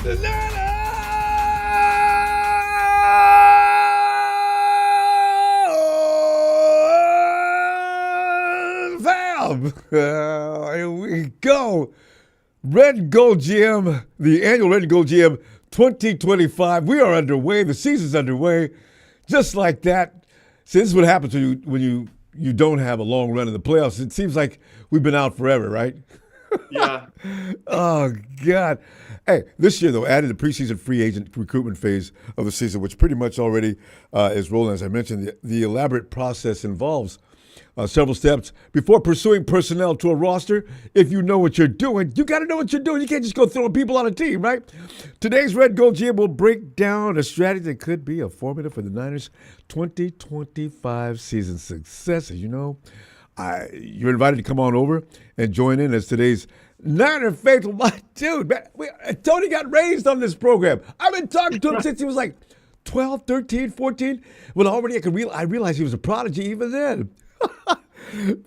Fam! Here we go. Red&Gold GM, the annual Red&Gold GM 2025. We are underway. The season's underway. Just like that. See, this is what happens when you don't have a long run in the playoffs. It seems like we've been out forever, right? Yeah. Oh, God. Hey, this year, though, added the preseason free agent recruitment phase of the season, which pretty much already is rolling. As I mentioned, the elaborate process involves several steps before pursuing personnel to a roster. If you know what you're doing, you got to know what you're doing. You can't just go throwing people on a team, right? Today's Red&Gold GM will break down a strategy that could be a formula for the Niners' 2025 season success. As you know, you're invited to come on over and join in as today's Niner faithful. My dude, man, Tony got raised on this program. I've been talking to him since he was like 12, 13, 14. When already I realized he was a prodigy even then. I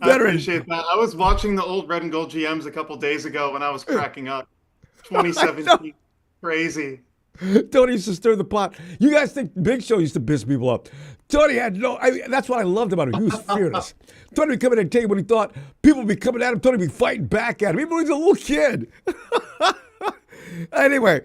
appreciate that. I was watching the old Red&Gold GMs a couple days ago when I was cracking up. 2017, crazy. Tony used to stir the pot. You guys think Big Show used to piss people up. Tony had that's what I loved about him. He was fearless. Tony would come in and tell you what he thought. People would be coming at him. Tony would be fighting back at him. Even when he was a little kid. Anyway,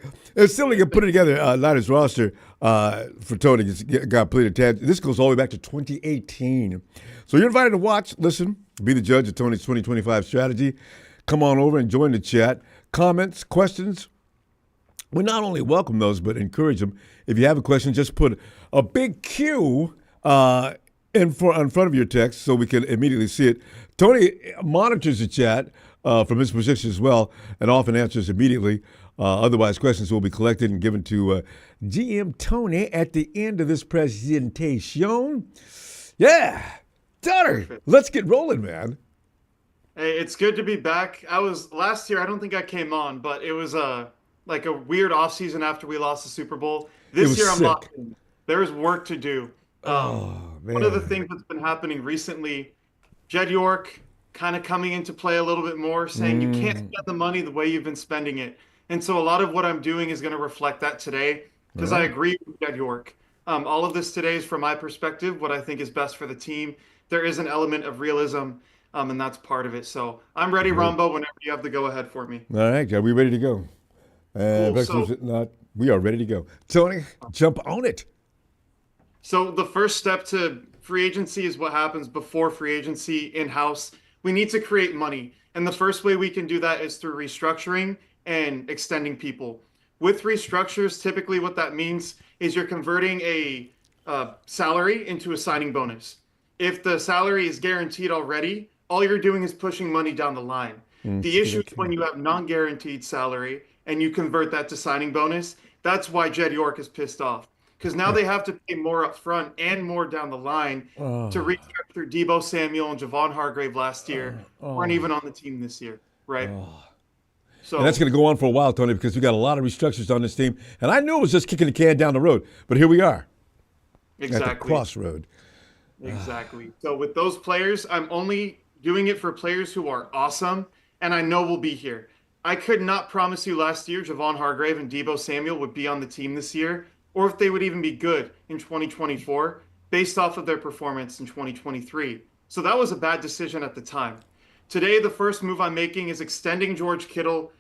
still to put it together, Niners roster for Tony got completed. This goes all the way back to 2018. So you're invited to watch, listen, be the judge of Tony's 2025 strategy. Come on over and join the chat. Comments, questions, we not only welcome those, but encourage them. If you have a question, just put a big Q in front of your text so we can immediately see it. Tony monitors the chat from his position as well and often answers immediately. Otherwise, questions will be collected and given to GM Tony at the end of this presentation. Yeah. Tony, let's get rolling, man. Hey, it's good to be back. Last year, I don't think I came on, but it was like a weird offseason after we lost the Super Bowl. This year, I'm locked in. There's work to do. Man. One of the things that's been happening recently, Jed York kind of coming into play a little bit more, saying you can't spend the money the way you've been spending it. And so a lot of what I'm doing is going to reflect that today because I agree with Jed York. All of this today is from my perspective, what I think is best for the team. There is an element of realism, and that's part of it. So I'm ready, Ronbo, whenever you have the go-ahead for me. All right, are we ready to go? Cool. We are ready to go. Tony, jump on it. So the first step to free agency is what happens before free agency in-house. We need to create money. And the first way we can do that is through restructuring and extending people. With restructures, typically what that means is you're converting a salary into a signing bonus. If the salary is guaranteed already, all you're doing is pushing money down the line. The issue is when you have non-guaranteed salary and you convert that to signing bonus. That's why Jed York is pissed off. Because now they have to pay more up front and more down the line to restructure Deebo Samuel and Javon Hargrave last year, weren't even on the team this year, right? So and that's going to go on for a while, Tony, because we got a lot of restructures on this team. And I knew it was just kicking the can down the road, but here we are. Exactly. At the crossroad. Exactly. So with those players, I'm only doing it for players who are awesome and I know will be here. I could not promise you last year Javon Hargrave and Deebo Samuel would be on the team this year, or if they would even be good in 2024 based off of their performance in 2023. So that was a bad decision at the time. Today, the first move I'm making is extending George Kittle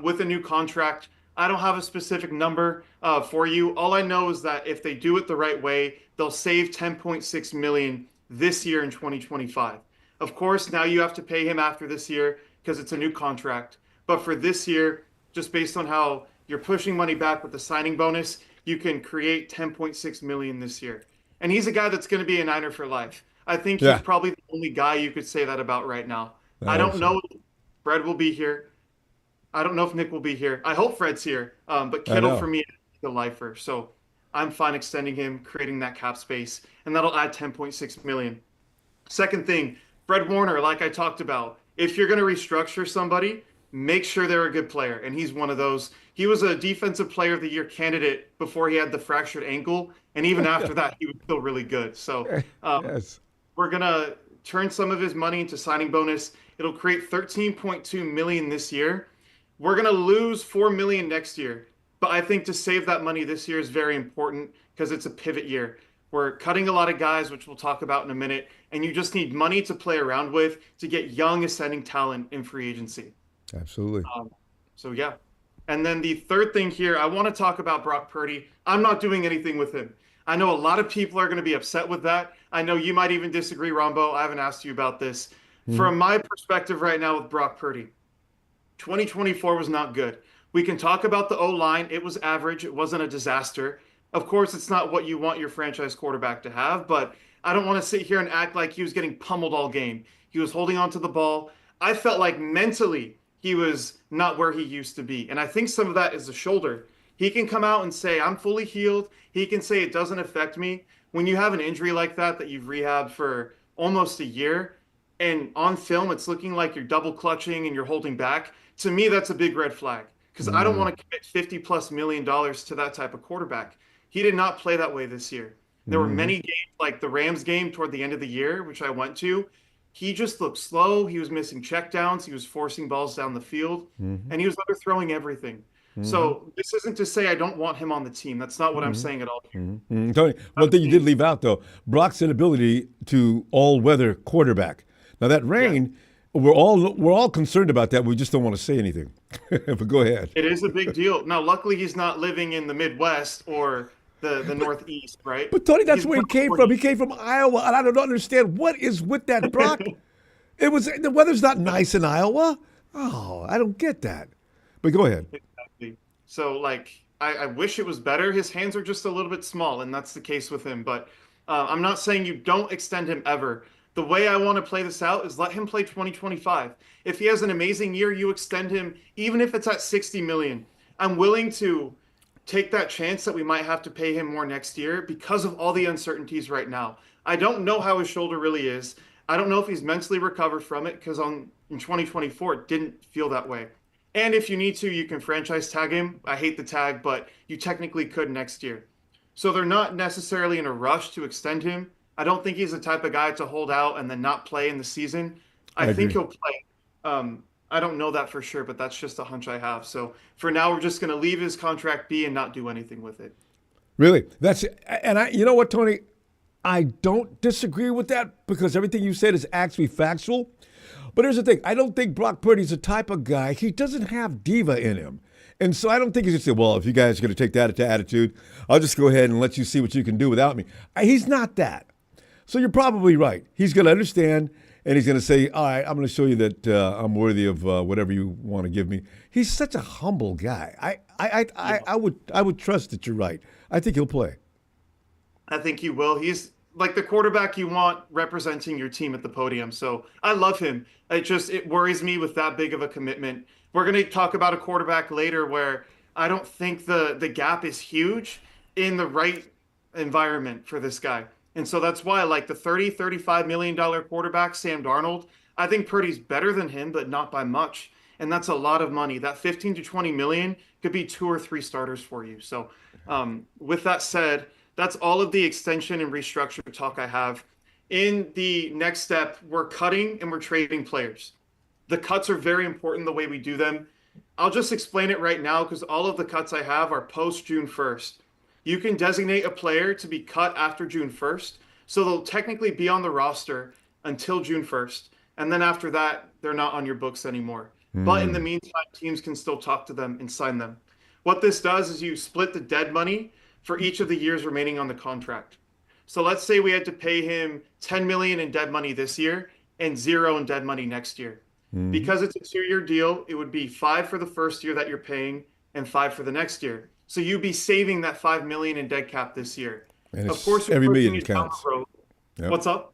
with a new contract. I don't have a specific number for you. All I know is that if they do it the right way, they'll save $10.6 million this year in 2025. Of course, now you have to pay him after this year because it's a new contract. But for this year, just based on how you're pushing money back with the signing bonus, you can create $10.6 million this year. And he's a guy that's going to be a Niner for life. I think he's probably the only guy you could say that about right now. I don't know if Fred will be here. I don't know if Nick will be here. I hope Fred's here. But Kittle, for me, is the lifer. So I'm fine extending him, creating that cap space, and that'll add $10.6 million. Second thing, Fred Warner, like I talked about, if you're going to restructure somebody, make sure they're a good player. And he's one of those. He was a defensive player of the year candidate before he had the fractured ankle. And even after that, he was still really good. So we're going to turn some of his money into signing bonus. It'll create $13.2 million this year. We're going to lose $4 million next year. But I think to save that money this year is very important because it's a pivot year. We're cutting a lot of guys, which we'll talk about in a minute, and you just need money to play around with to get young ascending talent in free agency. Absolutely. Um, so yeah. And then the third thing here, I want to talk about Brock Purdy. I'm not doing anything with him. I know a lot of people are going to be upset with that. I know you might even disagree, Rombo. I haven't asked you about this. Mhm. From my perspective right now with Brock Purdy, 2024 was not good. We can talk about the O line. It was average. It wasn't a disaster. Of course, it's not what you want your franchise quarterback to have, but I don't want to sit here and act like he was getting pummeled all game. He was holding on to the ball. I felt like mentally he was not where he used to be. And I think some of that is the shoulder. He can come out and say, I'm fully healed. He can say it doesn't affect me. When you have an injury like that, that you've rehabbed for almost a year, and on film, it's looking like you're double clutching and you're holding back. To me, that's a big red flag because I don't Mhm. want to commit $50+ million to that type of quarterback. He did not play that way this year. There were Mhm. many games, like the Rams game toward the end of the year, which I went to. He just looked slow. He was missing checkdowns. He was forcing balls down the field, Mhm. and he was underthrowing everything. Mhm. So this isn't to say I don't want him on the team. That's not what I'm Mhm. saying at all here. Mhm. Mhm. Tony, I'm one thing you did saying, leave out though, Brock's inability to all-weather quarterback. Now that yeah, rain, we're all concerned about that. We just don't want to say anything. But go ahead. it is a big deal. Now, luckily, he's not living in the Midwest or the Northeast, right? But Tony, that's He's where he living came where from. He he came from Iowa, and I don't understand what is with that, Brock. It was the weather's not nice in Iowa. Oh, I don't get that. But go ahead. exactly. So, like, I wish it was better. His hands are just a little bit small, and that's the case with him. But I'm not saying you don't extend him ever. The way I want to play this out is let him play 2025. If he has an amazing year, you extend him, even if it's at 60 million. I'm willing to take that chance that we might have to pay him more next year because of all the uncertainties right now. I don't know how his shoulder really is. I don't know if he's mentally recovered from it because on in 2024 it didn't feel that way. And if you need to, you can franchise tag him. I hate the tag, but you technically could next year. So they're not necessarily in a rush to extend him. I don't think he's the type of guy to hold out and then not play in the season. I I think agree. he'll play. I don't know that for sure, but that's just a hunch I have. So for now, we're just going to leave his contract be and not do anything with it. Really, that's and I. You know what, Tony? I don't disagree with that because everything you said is actually factual. But here's the thing: I don't think Brock Purdy's the type of guy. He doesn't have diva in him, and so I don't think he's gonna say, "Well, if you guys are gonna take that attitude, I'll just go ahead and let you see what you can do without me." He's not that. So you're probably right. He's gonna understand, and he's gonna say, "All right, I'm gonna show you that I'm worthy of whatever you want to give me." He's such a humble guy. Yeah. I would trust that you're right. I think he'll play. I think he will. He's like the quarterback you want representing your team at the podium. So I love him. It worries me with that big of a commitment. We're going to talk about a quarterback later where I don't think the gap is huge in the right environment for this guy. And so that's why I like the 30, $35 million quarterback, Sam Darnold. I think Purdy's better than him, but not by much. And that's a lot of money. That 15 to 20 million could be two or three starters for you. So with that said, that's all of the extension and restructure talk I have. In the next step, we're cutting and we're trading players. The cuts are very important the way we do them. I'll just explain it right now because all of the cuts I have are post June 1st. You can designate a player to be cut after June 1st, so they'll technically be on the roster until June 1st. And then after that, they're not on your books anymore. But in the Hmm. meantime, teams can still talk to them and sign them. What this does is you split the dead money for each of the years remaining on the contract. So let's say we had to pay him 10 million in dead money this year and zero in dead money next year. Hmm. Because it's a 2-year deal, it would be five for the first year that you're paying and five for the next year. So you'd be saving that 5 million in dead cap this year. And Of it's course, we're every pushing million it down counts. the road. Yep. What's up?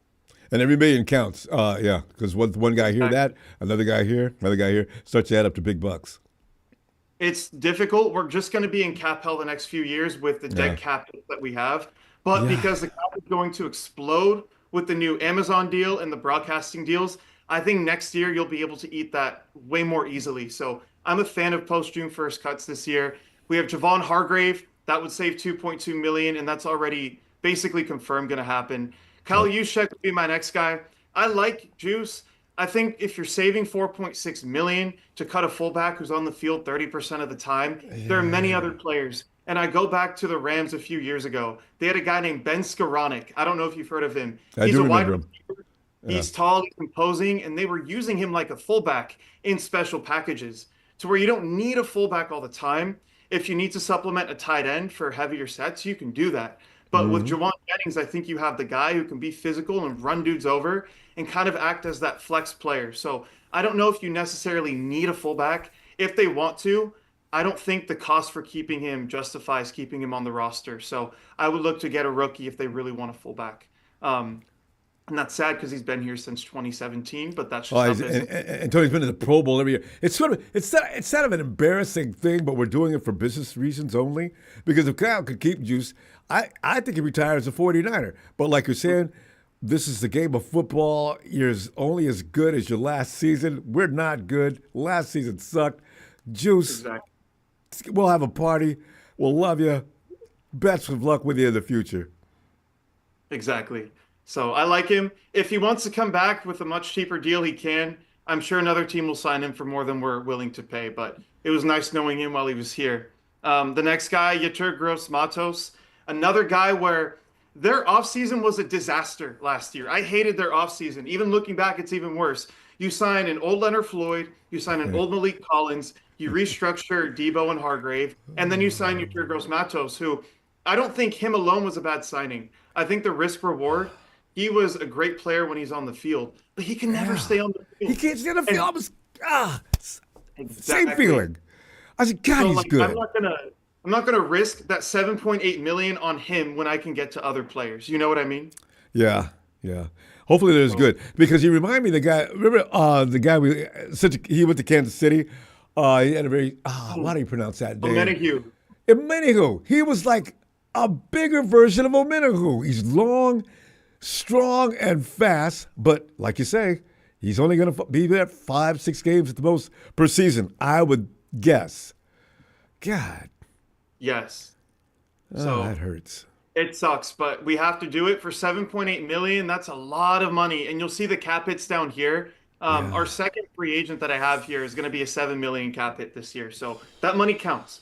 And every million counts. Yeah, because one guy here, that another guy here, another guy here, starts to add up to big bucks. It's difficult. We're just going to be in cap hell the next few years with the Yeah. dead cap that we have. But Yeah. because the cap is going to explode with the new Amazon deal and the broadcasting deals, I think next year you'll be able to eat that way more easily. So I'm a fan of post June 1st cuts this year. We have Javon Hargrave. That would save 2.2 million, and that's already basically confirmed going to happen. Kyle Yep. Juszczyk would be my next guy. I like Juice. I think if you're saving 4.6 million to cut a fullback who's on the field 30% of the time, there are many other Yeah. players. And I go back to the Rams a few years ago. They had a guy named Ben Skoranek. I don't know if you've heard of him. I He's do a wide remember him. receiver. Yeah. He's tall, he's imposing, and they were using him like a fullback in special packages to where you don't need a fullback all the time. If you need to supplement a tight end for heavier sets, you can do that. But with Hmm. Jawan Jennings, I think you have the guy who can be physical and run dudes over and kind of act as that flex player. So I don't know if you necessarily need a fullback. If they want to, I don't think the cost for keeping him justifies keeping him on the roster. So I would look to get a rookie if they really want a fullback. Um, and that's sad because he's been here since 2017, but that's Oh, just how business. and Tony's been in the Pro Bowl every year. It's sort of an embarrassing thing, but we're doing it for business reasons only. Because if Kyle could keep Juice, I think he retires as a 49er. But like you're saying, this is the game of football. You're only as good as your last season. We're not good. Last season sucked. Juice, Exactly. we'll have a party. We'll love you. Best of luck with you in the future. Exactly. So I like him. If he wants to come back with a much cheaper deal, he can. I'm sure another team will sign him for more than we're willing to pay, but it was nice knowing him while he was here. The next guy, Yetur Gross Matos, another guy where their offseason was a disaster last year. I hated their offseason. Even looking back, it's even worse. You sign an old Leonard Floyd, you sign an old Malik Collins, you restructure Debo and Hargrave, and then you sign Yetur Gross Matos, who I don't think him alone was a bad signing. I think the risk reward, he was a great player when he's on the field, but he can never Yeah. stay on the He field. can't stand the And field. Same exactly. feeling. I said, God, So he's like good. I'm not gonna risk that 7.8 million on him when I can get to other players. You know what I mean? Yeah, yeah. Hopefully there's So good because he reminded me of the guy. Remember the guy he went to Kansas City. He had a very how do you pronounce that name? Omenihu. Omenihu. He was like a bigger version of Omenihu. He's long, strong, and fast. But like you say, he's only going to be there 5, 6 games at the most per season. I would guess. God, Yes. that So hurts. it sucks, but we have to do it for 7.8 million. That's a lot of money. And you'll see the cap hits down here. Our Yeah. second free agent that I have here is going to be a 7 million cap hit this year. So that money counts.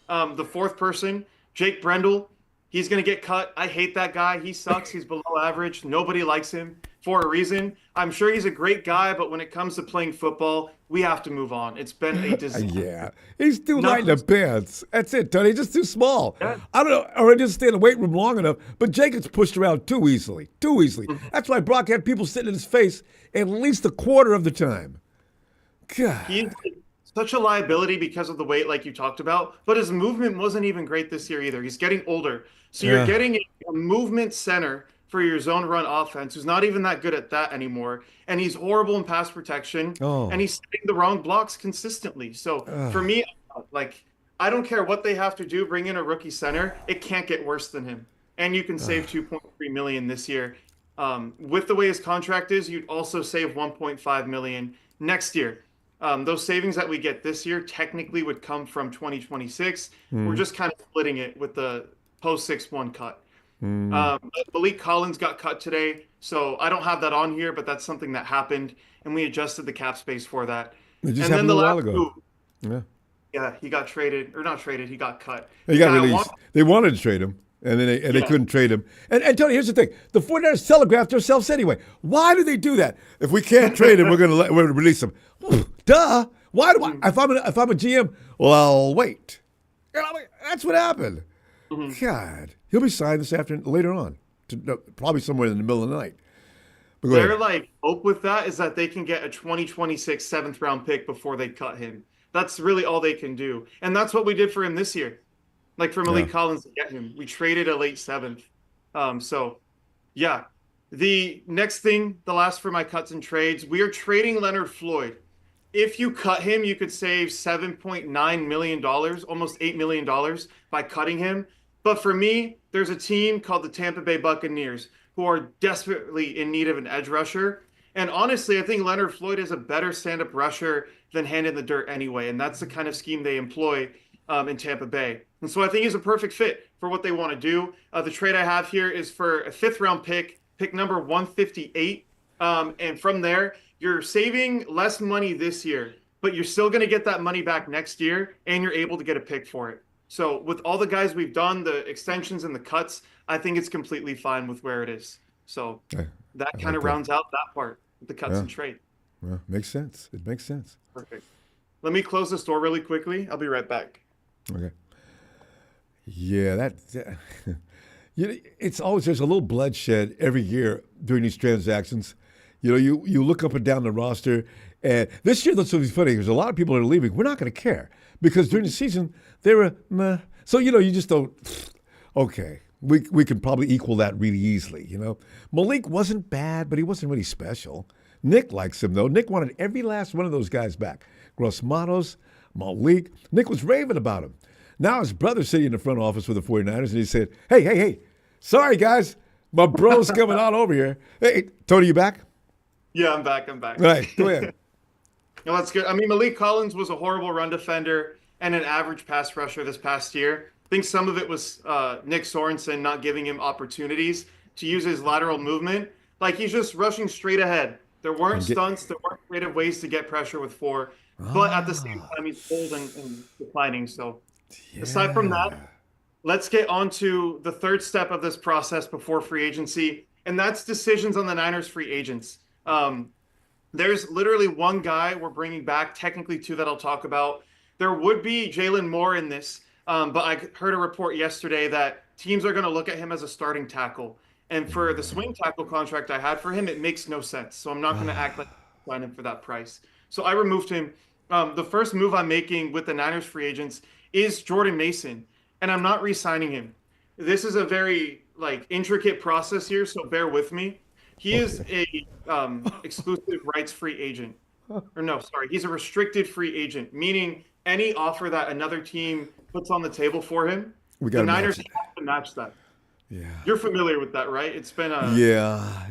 The fourth person, Jake Brendel, he's going to get cut. I hate that guy. He sucks. He's below average. Nobody likes him for a reason. I'm sure he's a great guy, but when it comes to playing football, we have to move on. It's been a disaster. Yeah, he's too light in the Nothing's pants. That's it, Tony. He's just too small. yeah. I don't know, or he didn't stay in the weight room long enough. But Jacobs pushed around too easily, too easily. That's why Brock had people sitting in his face at least a quarter of the time. He's God, such a liability because of the weight, like you talked about, but his movement wasn't even great this year either. He's getting older. So you're yeah. getting a movement center for your zone run offense who's not even that good at that anymore. And he's horrible in pass protection and Oh, he's setting the wrong blocks consistently. So for me, like, I don't care what they have to do, bring in a rookie center. It can't get worse than him. And you can save 2.3 million this year. With the way his contract is, you'd also save 1.5 million next year. Those savings that we get this year technically would come from 2026. We're just kind of splitting it with the post 6-1 cut. Malik Collins got cut today, so I don't have that on here, but that's something that happened, and we adjusted the cap space for that. it just And then happened a the little while last ago. move, Yeah, yeah, he got traded, or not traded, he got cut. he The got guy I released. want, They wanted to trade him, and then they yeah, couldn't trade him. And Tony, here's the thing: the 49ers telegraphed themselves anyway. Why do they do that? If we can't trade him, we're gonna release him. Duh. Why do I? If I'm a GM, well, I'll wait. You know, that's what happened. mhm. God, he'll be signed this afternoon later on, probably somewhere in the middle of the night. But go Their ahead. like hope with that is that they can get a 2026 seventh round pick before they cut him. That's really all they can do, and that's what we did for him this year. Like for Yeah. Malik Collins to get him, we traded a late seventh. So yeah, the next thing, the last for my cuts and trades, we are trading Leonard Floyd. If you cut him, you could save $7.9 million, almost $8 million by cutting him. But for me, there's a team called the Tampa Bay Buccaneers who are desperately in need of an edge rusher. And honestly, I think Leonard Floyd is a better stand-up rusher than hand in the dirt anyway. And that's the kind of scheme they employ in Tampa Bay. And so I think he's a perfect fit for what they want to do. The trade I have here is for a fifth round pick, pick number 158. And from there, you're saving less money this year, but you're still going to get that money back next year, and you're able to get a pick for it. So with all the guys we've done, the extensions and the cuts, I think it's completely fine with where it is. So that I kind like of that. rounds out that part, the cuts Yeah, and trade. yeah, makes sense. It makes sense. Perfect. Let me close the store really quickly. I'll be right back. Okay. Yeah, it's always there's a little bloodshed every year during these transactions. You look up and down the roster, and this year that's what's funny. There's a lot of people that are leaving. We're not going to care because during the season they were meh. So you just don't. Okay, we can probably equal that really easily. Malik wasn't bad, but he wasn't really special. Nick likes him though. Nick wanted every last one of those guys back. Gross Matos, Malik. Nick was raving about him. Now his brother's sitting in the front office with the 49ers, and he said, hey, sorry, guys. My bro's coming on over here. Hey, Tony, you back? Yeah, I'm back. I'm back. All right, go ahead. No, that's good. I mean, Malik Collins was a horrible run defender and an average pass rusher this past year. I think some of it was Nick Sorensen not giving him opportunities to use his lateral movement. Like he's just rushing straight ahead. There weren't stunts. There weren't creative ways to get pressure with four. But at the same time, he's old and declining. So aside from that, let's get on to the third step of this process before free agency, and that's decisions on the Niners free agents. There's literally one guy we're bringing back, technically two that I'll talk about. There would be Jalen Moore in this, but I heard a report yesterday that teams are going to look at him as a starting tackle. And for the swing tackle contract I had for him, it makes no sense. So I'm not going to act like I signed him for that price. So I removed him. The first move I'm making with the Niners free agents is Jordan Mason, and I'm not re-signing him. This is a very intricate process here, so bear with me. He is a exclusive rights free agent. Or no, sorry, he's a restricted free agent, meaning any offer that another team puts on the table for him, the Niners have to match that. Yeah. You're familiar with that, right? It's been a yeah.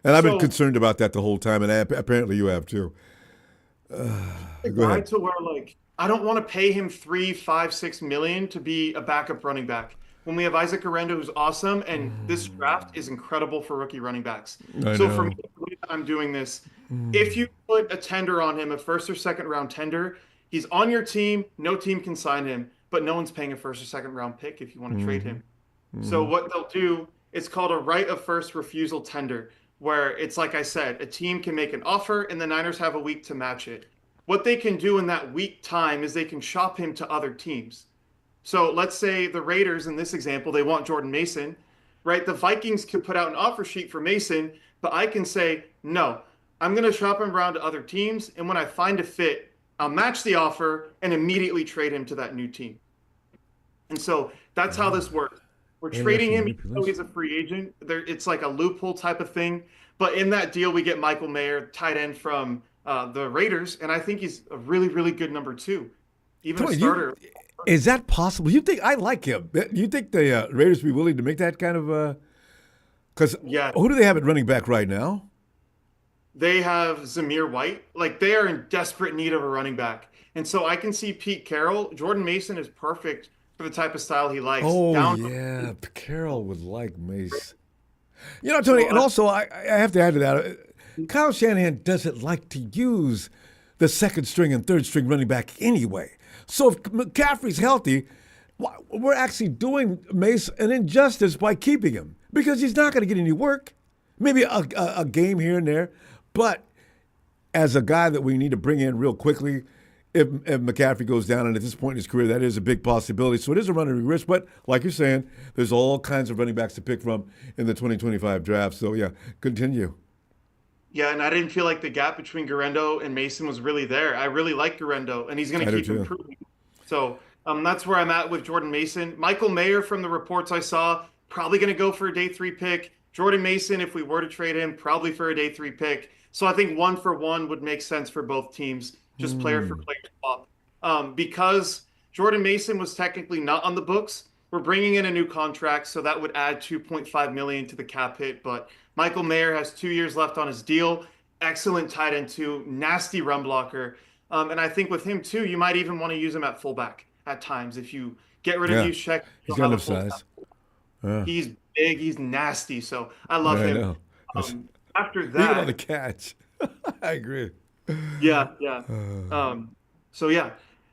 And I've been concerned about that the whole time, and apparently you have too. Go ahead. To where I don't want to pay him 3, 5, 6 million to be a backup running back when we have Isaac Arenda, who's awesome, and this draft is incredible for rookie running backs. For me, I'm doing this. If you put a tender on him, a first or second round tender, he's on your team. No team can sign him, but no one's paying a first or second round pick if you want to trade him. So what they'll do, it's called a right of first refusal tender, where it's like I said, a team can make an offer and the Niners have a week to match it. What they can do in that week time is they can shop him to other teams. So let's say the Raiders, in this example, they want Jordan Mason, right? The Vikings could put out an offer sheet for Mason, but I can say, no, I'm going to shop him around to other teams. And when I find a fit, I'll match the offer and immediately trade him to that new team. And so that's how this works. We're trading him even though he's a free agent. It's like a loophole type of thing. But in that deal, we get Michael Mayer, tight end from the Raiders, and I think he's a really, really good number 2, even a starter. Is that possible? You think I like him? You think the Raiders would be willing to make that kind of? Because who do they have at running back right now? They have Zamir White. They are in desperate need of a running back, and so I can see Pete Carroll. Jordan Mason is perfect for the type of style he likes. Oh, Carroll would like Mason. Tony, and also I have to add to that. Kyle Shanahan doesn't like to use the second string and third string running back anyway. So if McCaffrey's healthy, we're actually doing Mace an injustice by keeping him because he's not going to get any work. Maybe a game here and there, but as a guy that we need to bring in real quickly, if McCaffrey goes down, and at this point in his career, that is a big possibility. So it is a running risk, but like you're saying, there's all kinds of running backs to pick from in the 2025 draft. So yeah, continue. Yeah, and I didn't feel like the gap between Garendo and Mason was really there. I really like Garendo, and he's going to keep improving. So that's where I'm at with Jordan Mason. Michael Mayer, from the reports I saw, probably going to go for a day 3 pick. Jordan Mason, if we were to trade him, probably for a day 3 pick. So I think 1-for-1 would make sense for both teams, just player for player swap. Because Jordan Mason was technically not on the books, we're bringing in a new contract, so that would add $2.5 million to the cap hit. But Michael Mayer has 2 years left on his deal. Excellent tight end too, nasty run blocker. And I think with him too, you might even want to use him at fullback at times. If you get rid of Juszczyk, he's got enough size. He's big, he's nasty. So I love him. after Even on the that, catch. I agree. yeah, yeah. So yeah,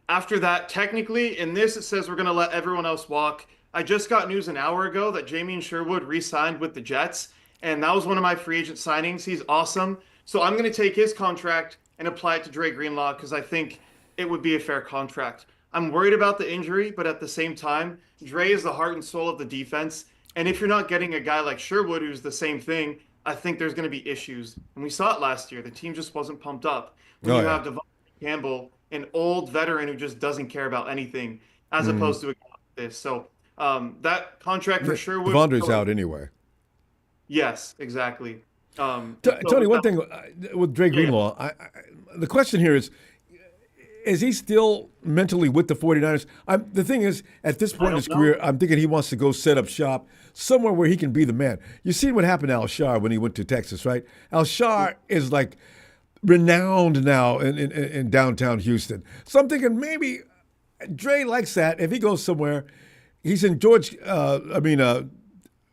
after that, technically in this it says we're gonna let everyone else walk. I just got news an hour ago that Jamie Sherwood re-signed with the Jets, and that was one of my free agent signings. He's awesome. So I'm gonna take his contract and apply it to Dre Greenlaw because I think it would be a fair contract. I'm worried about the injury, but at the same time, Dre is the heart and soul of the defense. And if you're not getting a guy like Sherwood who's the same thing, I think there's going to be issues. And we saw it last year. The team just wasn't pumped up. When Oh you yeah. have Devon Campbell, an old veteran who just doesn't care about anything, as Mm. opposed to a guy like this. So that contract for Yeah. Sherwood. Devondre's out anyway. Yes, exactly. And so Tony, with one that, thing with Dre yeah, Greenlaw, the question here is he still mentally with the 49ers? The thing is, at this I point in don't his know. career, I'm thinking he wants to go set up shop somewhere where he can be the man. You seen what happened to Al-Shar when he went to Texas, right? Al-Shar is like renowned now in downtown Houston. So I'm thinking maybe Dre likes that. If he goes somewhere, he's in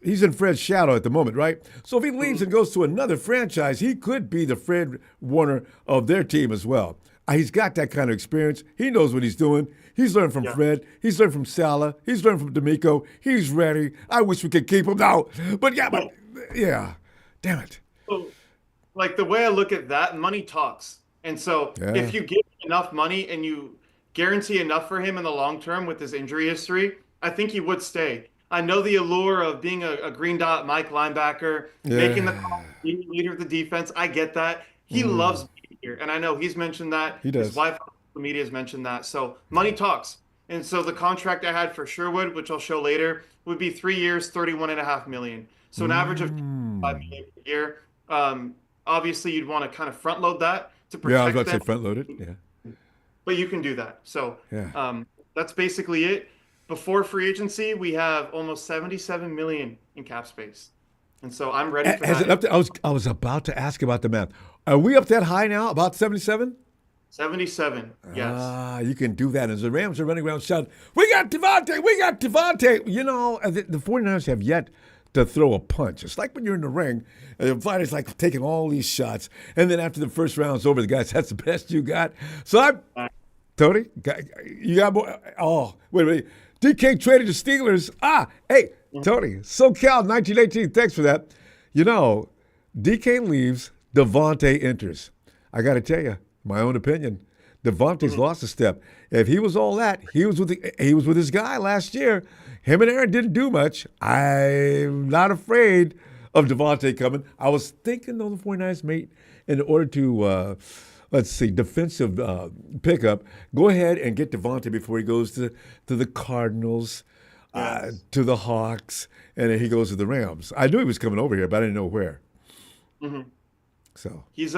he's in Fred's shadow at the moment, right? So if he leaves and goes to another franchise, he could be the Fred Warner of their team as well. He's got that kind of experience. He knows what he's doing. He's learned from Yeah. Fred. He's learned from Salah. He's learned from D'Amico. He's ready. I wish we could keep him now. Yeah. Damn it. So, like the way I look at that, money talks. And so Yeah. if you give him enough money and you guarantee enough for him in the long term with his injury history, I think he would stay. I know the allure of being a green dot Mike linebacker, making the Yeah. call, being the leader of the defense. I get that. He loves being here. And I know he's mentioned that. He His does. wife on social media has mentioned that. So money talks. And so the contract I had for Sherwood, which I'll show later, would be 3 years, 31.5 million. So an average of 5 million per year. Obviously, you'd want to kind of front load that to Yeah, I was protect about to them, say front loaded. Yeah. but you can do that. So Yeah. that's basically it. Before free agency, we have almost 77 million in cap space, and so I'm ready for Has it that. up to, I was about to ask about the math. Are we up that high now? About 77? 77, yes. You can do that. As the Rams are running around shouting, "We got Devontae! We got Devontae!" You know, the 49ers have yet to throw a punch. It's like when you're in the ring, and the fighter's like taking all these shots, and then after the first round's over, the guy says, "That's the best you got." So Tony, you got more? Oh, wait. DK traded the Steelers. Hey, Tony, SoCal 1918. Thanks for that. You know, DK leaves, Devontae enters. I got to tell you, my own opinion. Devontae's lost a step. If he was all that, he was with his guy last year. Him and Aaron didn't do much. I'm not afraid of Devontae coming. I was thinking though the 49ers made in order to defensive pickup, go ahead and get Devontae before he goes to the Cardinals, Yes. to the Hawks, and then he goes to the Rams. I knew he was coming over here, but I didn't know where. Mhm. So He's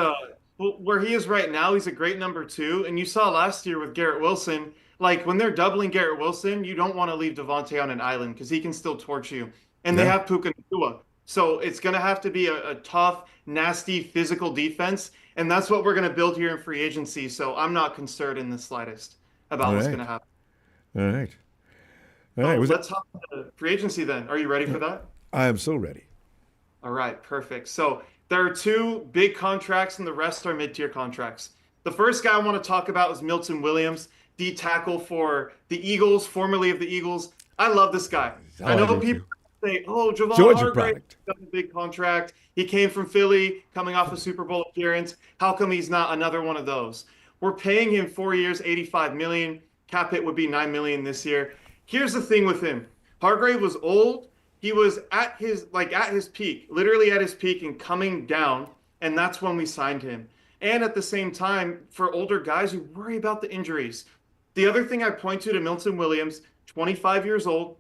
where he is right now, he's a great number two. And you saw last year with Garrett Wilson, like when they're doubling Garrett Wilson, you don't want to leave Devontae on an island because he can still torch you. And they yeah, have Puka Nacua. So it's going to have to be a tough, nasty, physical defense. And that's what we're going to build here in free agency. So I'm not concerned in the slightest all about what's going right, to happen. all right, all right. So Was it? let's hop into free agency then. Are you ready for that? I am so ready. All right, perfect. So there are two big contracts, and the rest are mid-tier contracts. The first guy I want to talk about is Milton Williams, D tackle for the Eagles, formerly of the Eagles. I love this guy. Oh, I I know do people too. say, "Oh, Javon Georgia Hargrave product. got a big contract. He came from Philly, coming off a Super Bowl appearance. How come he's not another one of those?" We're paying him 4 years, 85 million. Cap hit would be 9 million this year. Here's the thing with him. Hargrave was old. He was at his peak, literally at his peak and coming down, and that's when we signed him. And at the same time, for older guys, you worry about the injuries. The other thing I point to Milton Williams, 25 years old.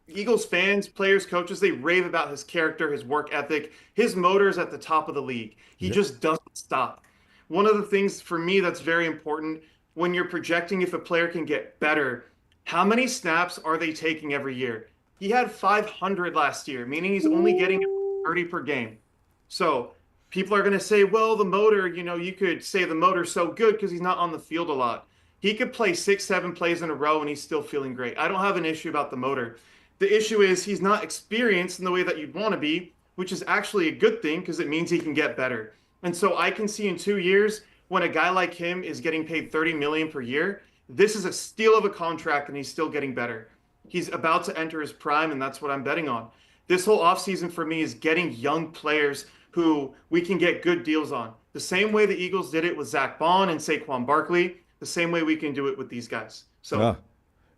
Eagles fans, players, coaches, they rave about his character, his work ethic. His motor is at the top of the league. He Yep. just doesn't stop. One of the things for me that's very important when you're projecting if a player can get better, how many snaps are they taking every year? He had 500 last year, meaning he's only getting 30 per game. So people are going to say, well, the motor, you could say the motor's so good because he's not on the field a lot. He could play 6, 7 plays in a row and he's still feeling great. I don't have an issue about the motor. The issue is he's not experienced in the way that you'd want to be, which is actually a good thing because it means he can get better. And so I can see in 2 years when a guy like him is getting paid 30 million per year, this is a steal of a contract and he's still getting better. He's about to enter his prime, and that's what I'm betting on. This whole offseason for me is getting young players who we can get good deals on. The same way the Eagles did it with Zach Bond and Saquon Barkley, the same way we can do it with these guys. So Ah,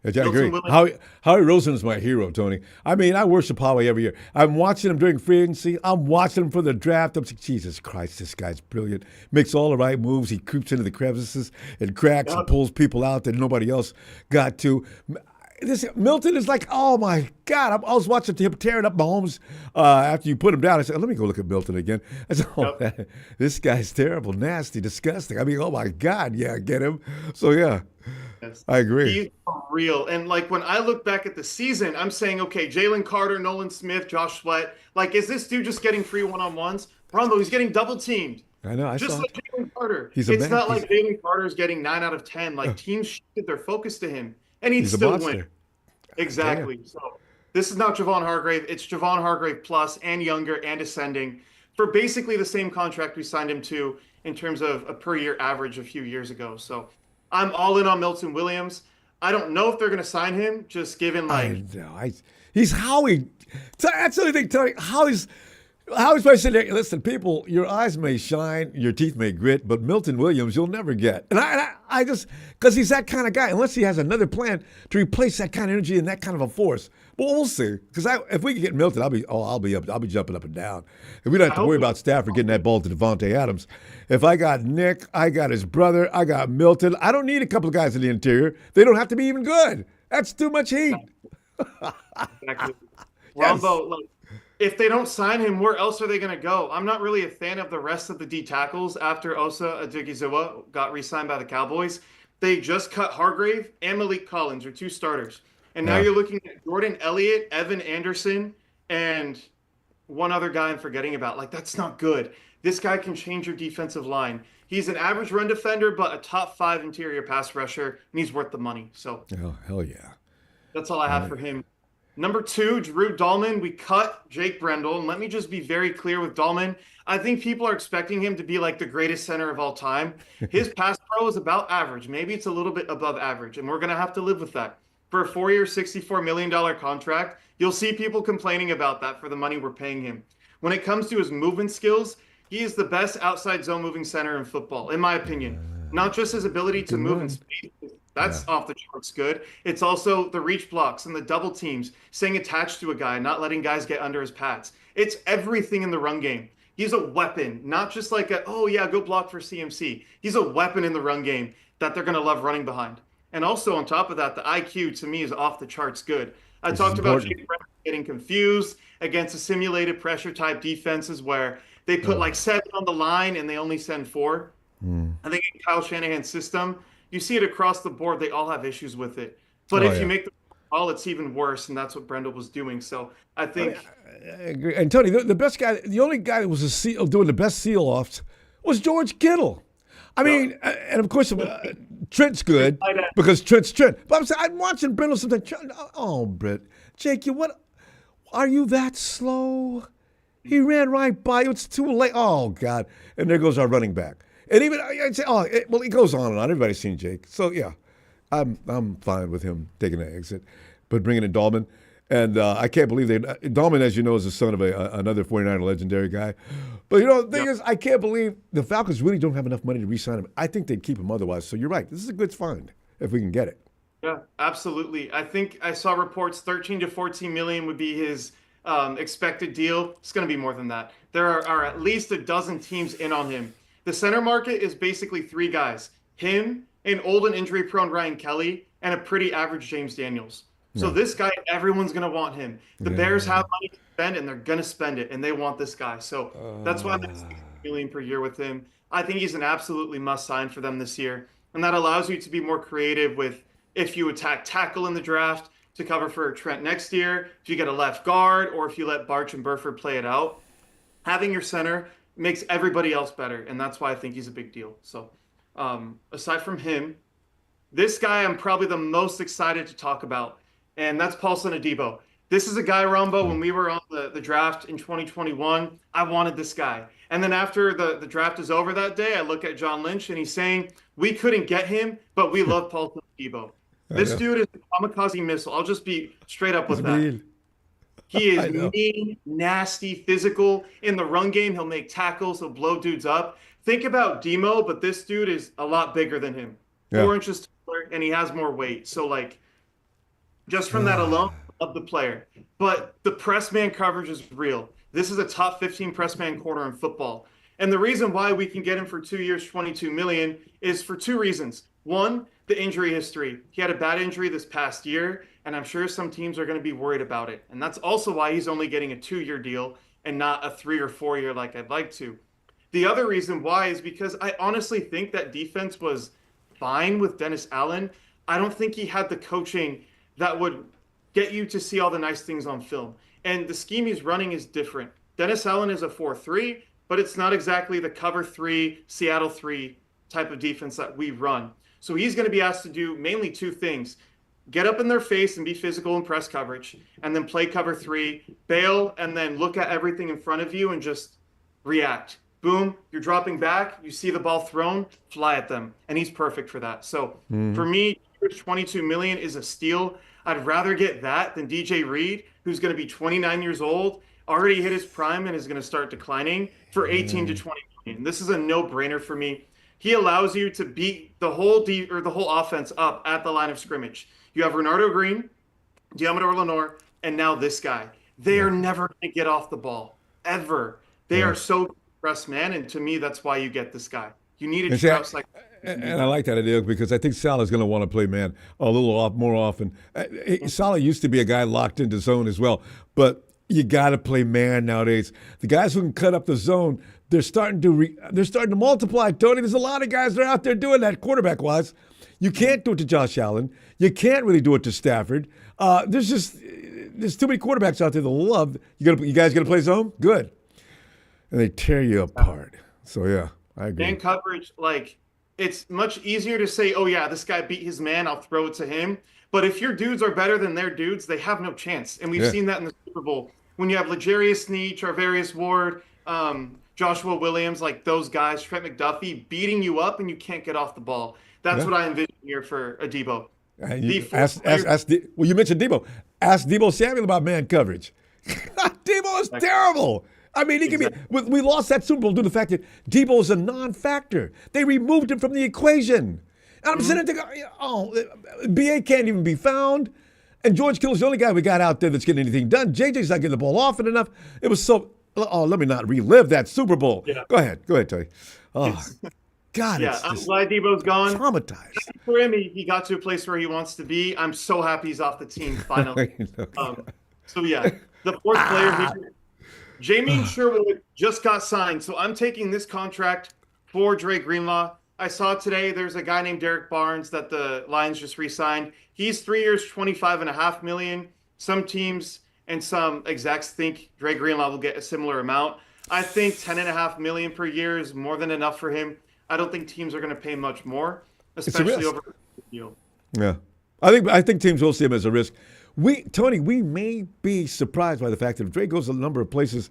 I Milton agree. Williams, Howie Roseman is my hero, Tony. I mean, I worship Howie every year. I'm watching him during free agency. I'm watching him for the draft. I'm like, Jesus Christ, this guy's brilliant. Makes all the right moves. He creeps into the crevices and cracks and pulls people out that nobody else got to. This Milton is like, oh my God! I was watching him tearing up Mahomes after you put him down. I said, let me go look at Milton again. I said, oh, this guy's terrible, nasty, disgusting. I mean, oh my God, yeah, get him. So yeah, I agree. he's real. And like when I look back at the season, I'm saying, okay, Jalen Carter, Nolan Smith, Josh Sweat. Like, is this dude just getting free one-on-ones? Ronbo, he's getting double teamed. I know. I Just saw like it. Jalen Carter. He's a It's man. not like Jalen Carter's getting 9 out of 10. Like teams shifted their focus to him, and he'd He's a still monster. win. Exactly. So this is not Javon Hargrave. It's Javon Hargrave plus and younger and ascending for basically the same contract we signed him to in terms of a per year average a few years ago. So I'm all in on Milton Williams. I don't know if they're going to sign him, just given like I know. He's Howie. That's the only thing, Tony. Howie's probably sitting there. Listen, people, your eyes may shine, your teeth may grit, but Milton Williams, you'll never get. And I just, because he's that kind of guy, unless he has another plan to replace that kind of energy and that kind of a force. But we'll see. Because if we can get Milton, I'll be jumping up and down. And we don't have to worry about Stafford getting that ball to Devontae Adams. If I got Nick, I got his brother, I got Milton. I don't need a couple of guys in the interior. They don't have to be even good. That's too much heat. exactly. Yes. Ronbo, like, if they don't sign him, where else are they going to go? I'm not really a fan of the rest of the D tackles after Osa Odighizuwa got re-signed by the Cowboys. They just cut Hargrave and Malik Collins, are 2 starters. And now you're looking at Jordan Elliott, Evan Anderson, and one other guy I'm forgetting about. Like, that's not good. This guy can change your defensive line. He's an average run defender, but a top 5 interior pass rusher, and he's worth the money. So Oh, hell yeah. that's all I have for him. Number 2, Drew Dahlman. We cut Jake Brendel. And let me just be very clear with Dahlman. I think people are expecting him to be like the greatest center of all time. His pass pro is about average. Maybe it's a little bit above average, and we're going to have to live with that. For a 4-year, $64 million contract, you'll see people complaining about that for the money we're paying him. When it comes to his movement skills, he is the best outside zone moving center in football, in my opinion. Not just his ability to move in space. That's off the charts good. It's also the reach blocks and the double teams, staying attached to a guy, not letting guys get under his pads. It's everything in the run game. He's a weapon, not just like oh yeah, go block for CMC. He's a weapon in the run game that they're going to love running behind. And also on top of that, the IQ to me is off the charts good. I talked about Jake Brendel getting confused against a simulated pressure type defenses where they put like 7 on the line and they only send 4. I think in Kyle Shanahan's system, you see it across the board. They all have issues with it. But if you make the call, it's even worse, and that's what Brendel was doing. So I think I agree. And Tony, the best guy, the only guy that was doing the best seal-offs was George Kittle. I mean, and of course, Trent's good because Trent's Trent. But I'm watching Brendel sometimes. Oh, Brett, Jake, what? Are you that slow? He ran right by you. It's too late. Oh, God. And there goes our running back. And even I'd say, well, he goes on and on. Everybody's seen Jake, so yeah, I'm fine with him taking the exit, but bringing in Dahlman, and I can't believe Dahlman, as you know, is the son of another 49er legendary guy. But the thing is, I can't believe the Falcons really don't have enough money to re-sign him. I think they'd keep him otherwise. So you're right. This is a good find if we can get it. Yeah, absolutely. I think I saw reports 13 to 14 million would be his expected deal. It's going to be more than that. There are at least a dozen teams in on him. The center market is basically 3 guys: him, an old and injury-prone Ryan Kelly, and a pretty average James Daniels. So this guy, everyone's going to want him. The Bears have money to spend, and they're going to spend it, and they want this guy. So that's why I'm at $60 million per year with him. I think he's an absolutely must-sign for them this year, and that allows you to be more creative with if you attack tackle in the draft to cover for Trent next year, if you get a left guard, or if you let Barch and Burford play it out. Having your center makes everybody else better, and that's why I think he's a big deal. So aside from him, this guy I'm probably the most excited to talk about, and that's Paulson Adebo. This is a guy, Rombo, when we were on the draft in 2021, I wanted this guy. And then after the draft is over that day, I look at John Lynch and he's saying, we couldn't get him, but we love Paul Tebow. I This know. dude is a kamikaze missile. I'll just be straight up It's with that. mean. He is I know. mean, nasty, physical. In the run game, he'll make tackles, he'll blow dudes up. Think about Demo, but this dude is a lot bigger than him. Yeah. 4 inches taller, and he has more weight. So, like, just from that alone, I love the player. But the press man coverage is real. This is a top 15 press man corner in football. And the reason why we can get him for 2 years, 22 million is for two reasons. One, the injury history. He had a bad injury this past year, and I'm sure some teams are going to be worried about it. And that's also why he's only getting a 2-year deal and not a 3 or 4 year like I'd like to. The other reason why is because I honestly think that defense was fine with Dennis Allen. I don't think he had the coaching that would get you to see all the nice things on film. And the scheme he's running is different. Dennis Allen is a 4-3, but it's not exactly the cover 3, Seattle 3 type of defense that we run. So he's going to be asked to do mainly two things: get up in their face and be physical in press coverage, and then play cover 3, bail, and then look at everything in front of you and just react. Boom, you're dropping back, you see the ball thrown, fly at them. And he's perfect for that. So for me, 22 million is a steal. I'd rather get that than DJ Reed, who's going to be 29 years old, already hit his prime and is going to start declining, for 18 to 20 million. This is a no-brainer for me. He allows you to beat the whole the whole offense up at the line of scrimmage. You have Renardo Green, Diamador Lenore, and now this guy. They are never going to get off the ball, ever. They are so press man, and to me, that's why you get this guy. You need a And see, Strauss like. and I like that idea because I think Salah's going to want to play man a little more often. Salah used to be a guy locked into zone as well, but you got to play man nowadays. The guys who can cut up the zone, they're starting to multiply. Tony, there's a lot of guys that are out there doing that quarterback wise. You can't do it to Josh Allen. You can't really do it to Stafford. There's too many quarterbacks out there that love. You guys gonna play zone? Good. And they tear you apart. So yeah, I agree. Man coverage, like, it's much easier to say, oh yeah, this guy beat his man, I'll throw it to him. But if your dudes are better than their dudes, they have no chance. And we've seen that in the Super Bowl. When you have L'Jarius Sneed, Charvarius Ward, Joshua Williams, like those guys, Trent McDuffie, beating you up and you can't get off the ball. That's what I envision here for a Debo. Well, you mentioned Debo. Ask Debo Samuel about man coverage. Debo is terrible. I mean, he can be. We lost that Super Bowl due to the fact that Debo is a non-factor. They removed him from the equation. And I'm sitting there thinking, BA can't even be found. And George Kittle's the only guy we got out there that's getting anything done. JJ's not getting the ball often enough. It was so. Oh, let me not relive that Super Bowl. Yeah. Go ahead, Tony. Oh, God, Yeah, it's I'm just glad Debo's gone. traumatized. For him, he got to a place where he wants to be. I'm so happy he's off the team finally. So yeah, the fourth player here, Jamie Sherwood, just got signed. So I'm taking this contract for Dre Greenlaw. I saw today there's a guy named Derek Barnes that the Lions just re-signed. He's 3 years, $25.5 million. Some teams and some execs think Dre Greenlaw will get a similar amount. I think $10.5 million per year is more than enough for him. I don't think teams are going to pay much more, especially over the deal. Yeah, I think teams will see him as a risk. Tony, we may be surprised by the fact that if Dre goes a number of places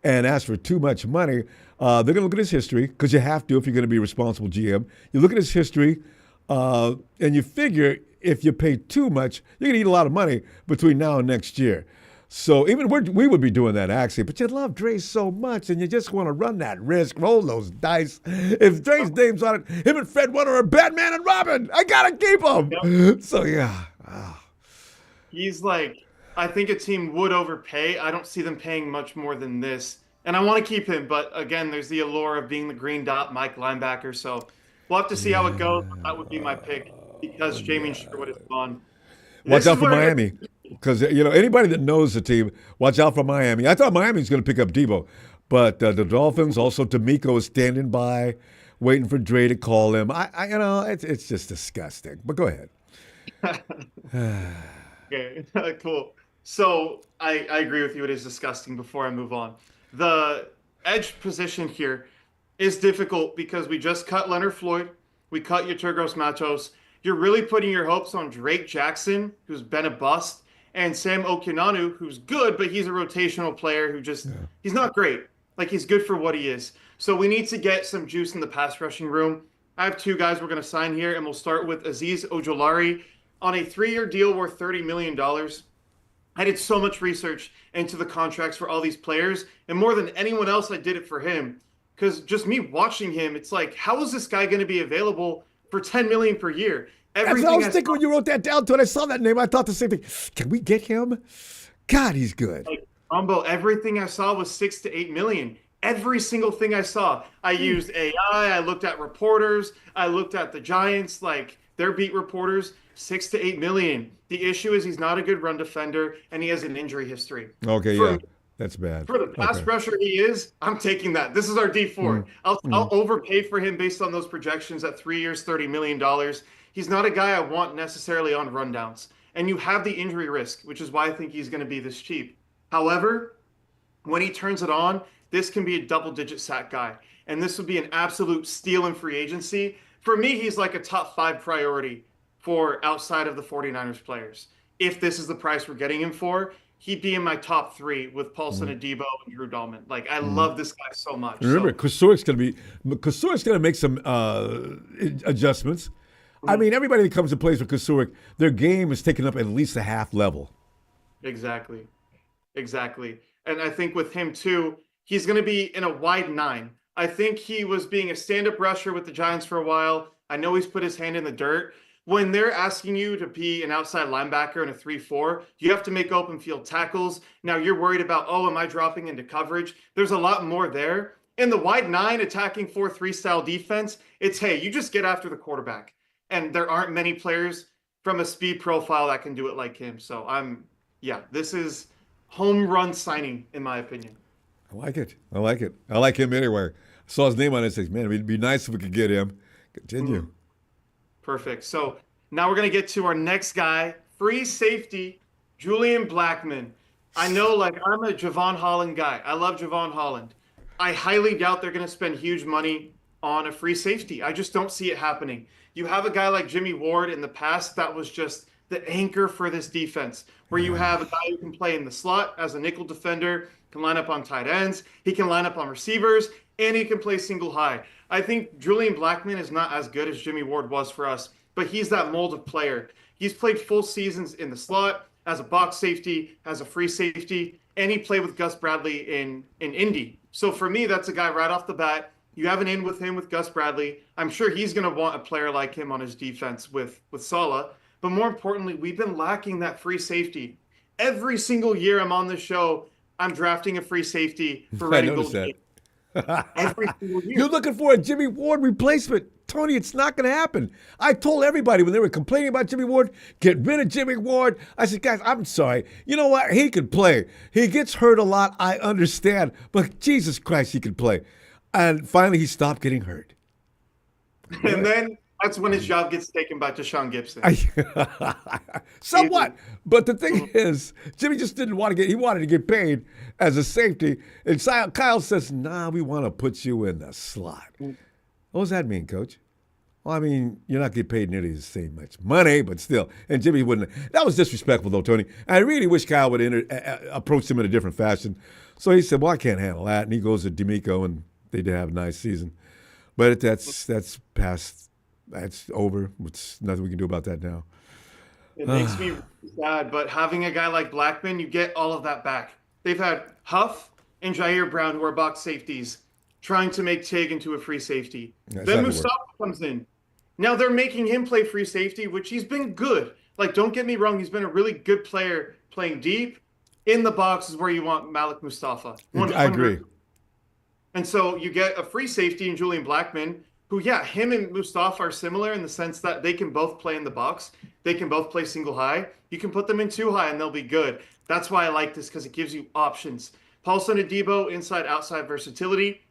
and asks for too much money, they're going to look at his history, because you have to if you're going to be a responsible GM. You look at his history, and you figure if you pay too much, you're going to eat a lot of money between now and next year. So even we would be doing that actually, but you love Dre so much, and you just want to run that risk, roll those dice. If Dre's name's on it, him and Fred Warner are Batman and Robin. I gotta keep him. Yep. So yeah. He's like, I think a team would overpay. I don't see them paying much more than this, and I want to keep him. But again, there's the allure of being the green dot Mike linebacker. So we'll have to see how it goes. That would be my pick because Jamie Sherwood is gone. Watch out for Miami. Because, anybody that knows the team, watch out for Miami. I thought Miami was going to pick up Debo. But the Dolphins, also D'Amico is standing by, waiting for Dre to call him. It's just disgusting. But go ahead. Okay, cool. So I agree with you. It is disgusting. Before I move on, the edge position here is difficult because we just cut Leonard Floyd. We cut Yeturgos Matos. You're really putting your hopes on Drake Jackson, who's been a bust. and Sam Okinanu, who's good, but he's a rotational player who he's not great. Like, he's good for what he is. So we need to get some juice in the pass rushing room. I have two guys we're going to sign here, and we'll start with Azeez Ojulari on a 3-year deal worth $30 million. I did so much research into the contracts for all these players, and more than anyone else, I did it for him. Because just me watching him, it's like, how is this guy going to be available for $10 million per year? That's what I was thinking when you wrote that down, Tony. I saw that name. I thought the same thing. Can we get him? God, he's good. Like, Ronbo, everything I saw was 6 to 8 million. Every single thing I saw. I used AI. I looked at reporters. I looked at the Giants, like their beat reporters. 6 to 8 million. The issue is he's not a good run defender, and he has an injury history. Okay, yeah. That's bad. For the pass rusher he is, I'm taking that. This is our D4. I'll overpay for him based on those projections at 3 years, $30 million. He's not a guy I want necessarily on rundowns. And you have the injury risk, which is why I think he's going to be this cheap. However, when he turns it on, this can be a double-digit sack guy. And this would be an absolute steal in free agency. For me, he's like a top 5 priority for outside of the 49ers players. If this is the price we're getting him for, he'd be in my top 3 with Paulson Adebo and Drew Dalman. Like, I love this guy so much. Remember, Kosurik's going to make some adjustments. I mean, everybody that comes and plays with Kosurik, their game is taken up at least a half level. Exactly. And I think with him too, he's going to be in a wide 9. I think he was being a stand-up rusher with the Giants for a while. I know he's put his hand in the dirt. When they're asking you to be an outside linebacker in a 3-4, you have to make open field tackles. Now you're worried about, am I dropping into coverage? There's a lot more there. In the wide 9 attacking 4-3 style defense, it's, hey, you just get after the quarterback. And there aren't many players from a speed profile that can do it like him. So this is home run signing, in my opinion. I like it. I like him anyway. I saw his name on it and said, man, it'd be nice if we could get him. Continue. Perfect. So now we're going to get to our next guy, free safety, Julian Blackmon. I know, like, I'm a Javon Holland guy. I love Javon Holland. I highly doubt they're going to spend huge money on a free safety. I just don't see it happening. You have a guy like Jimmy Ward in the past that was just the anchor for this defense, where you have a guy who can play in the slot as a nickel defender, can line up on tight ends, he can line up on receivers, and he can play single high. I think Julian Blackmon is not as good as Jimmy Ward was for us, but he's that mold of player. He's played full seasons in the slot, as a box safety, as a free safety, and he played with Gus Bradley in Indy. So for me, that's a guy right off the bat. You have an in with him with Gus Bradley. I'm sure he's going to want a player like him on his defense with Saleh. But more importantly, we've been lacking that free safety. Every single year I'm on the show, I'm drafting a free safety for Red&Gold GM. Every single year. You're looking for a Jimmy Ward replacement. Tony, it's not going to happen. I told everybody when they were complaining about Jimmy Ward, get rid of Jimmy Ward. I said, guys, I'm sorry. You know what? He can play. He gets hurt a lot. I understand. But Jesus Christ, he can play. And finally, he stopped getting hurt. And then that's when his job gets taken by Deshaun Gibson. Somewhat. But the thing is, Jimmy just didn't want to he wanted to get paid as a safety. And Kyle says, nah, we want to put you in the slot. What does that mean, Coach? Well, I mean, you're not getting paid nearly the same much money, but still. And Jimmy wouldn't. That was disrespectful, though, Tony. I really wish Kyle would approach him in a different fashion. So he said, well, I can't handle that. And he goes to D'Amico, and they did have a nice season. But that's past. That's over. There's nothing we can do about that now. It makes me sad, but having a guy like Blackmon, you get all of that back. They've had Huff and Jair Brown, who are box safeties, trying to make Tig into a free safety. Then Mustafa comes in. Now they're making him play free safety, which he's been good. Like, don't get me wrong, he's been a really good player playing deep. In the box is where you want Malik Mustafa. 100%. I agree. And so you get a free safety in Julian Blackmon, who, him and Mustafa are similar in the sense that they can both play in the box. They can both play single high. You can put them in two high and they'll be good. That's why I like this, because it gives you options. Paulson Adebo, inside-outside versatility.